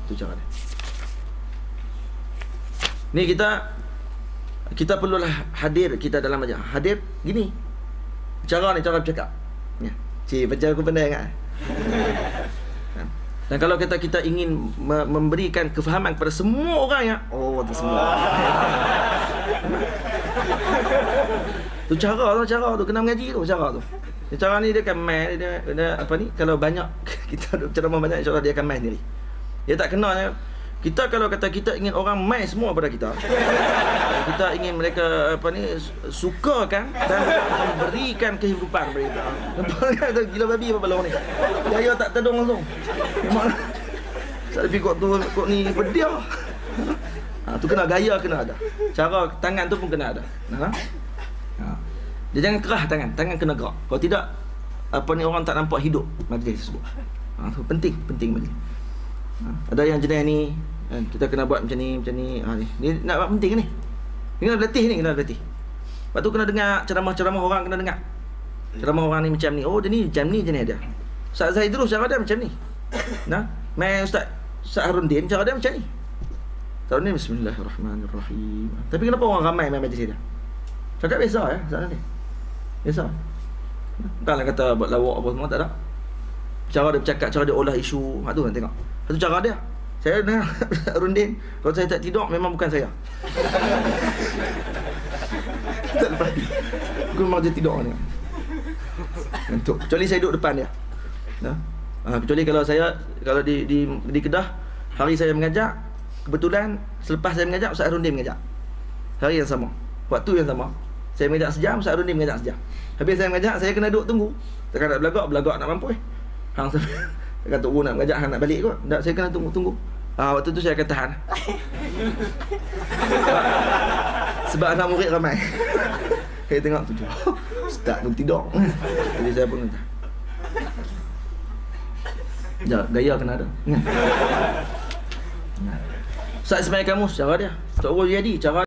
Itu cara dia. Ni kita perlulah hadir kita dalam majlis. Hadir gini. Cara bercakap. Baca aku pandai kan? Dan kalau kita ingin memberikan kefahaman kepada semua orang yang tu semua. Tu cara tu kena mengaji tu cara tu. Cara ni dia akan main dia apa ni, kalau banyak kita ceramah banyak, insya-Allah dia akan main sendiri. Dia tak kena Kita kalau kata kita ingin orang mai semua pada kita, kita ingin mereka sukakan dan berikan kehidupan pada kita. Nampak kan gila babi apa balong ni. Dia tak tedong langsung. Memang tapi kok ni pedia. Tu kena gaya, kena ada. Cara tangan tu pun kena ada. Dia jangan kerah tangan kena gerak. Kalau tidak orang tak nampak hidup majlis tersebut. Tu penting majlis. Ada yang jenis ni, kita kena buat macam ni. Ni nak buat penting ni. Kena kena berlatih. Lepas tu kena dengar ceramah-ceramah orang, kena dengar. Ceramah orang ni macam ni. Oh, dia ni macam ni jenis dia. Ustaz Zaidrus cara dia macam ni. Mai Ustaz Harundin cara dia macam ni. Tahun ni bismillahirrahmanirrahim. Tapi kenapa orang ramai main majlis dia? Cakap biasa ya, Ustaz ni. Biasa. Bukanlah kata buat lawak apa semua, tak ada. Cara dia bercakap, cara dia olah isu, tu nak tengok. Satu cara dia. Saya dengar Rundin, kalau saya tak tidur memang bukan saya. Tak lepas. Aku memang dia tidur ni. Untuk kecuali saya duduk depan dia. Kecuali kalau di Kedah, hari saya mengajar, kebetulan selepas saya mengajar, Ustaz Rundin mengajar. Hari yang sama, waktu yang sama. Saya mengajar sejam, Ustaz Rundin mengajar sejam. Habis saya mengajar, saya kena duduk tunggu. Takkan nak belagak nak mampu hang saya kata nak mengajar, hang nak balik kot. Tak, saya kena tunggu. Waktu tu saya akan tahan. Sebab anak murid ramai. Saya tengok tu, Ustaz pun tidur. Jadi saya pun kata, gaya kena ada. Ustaz Ismail kamu cara dia. Tak boleh jadi cara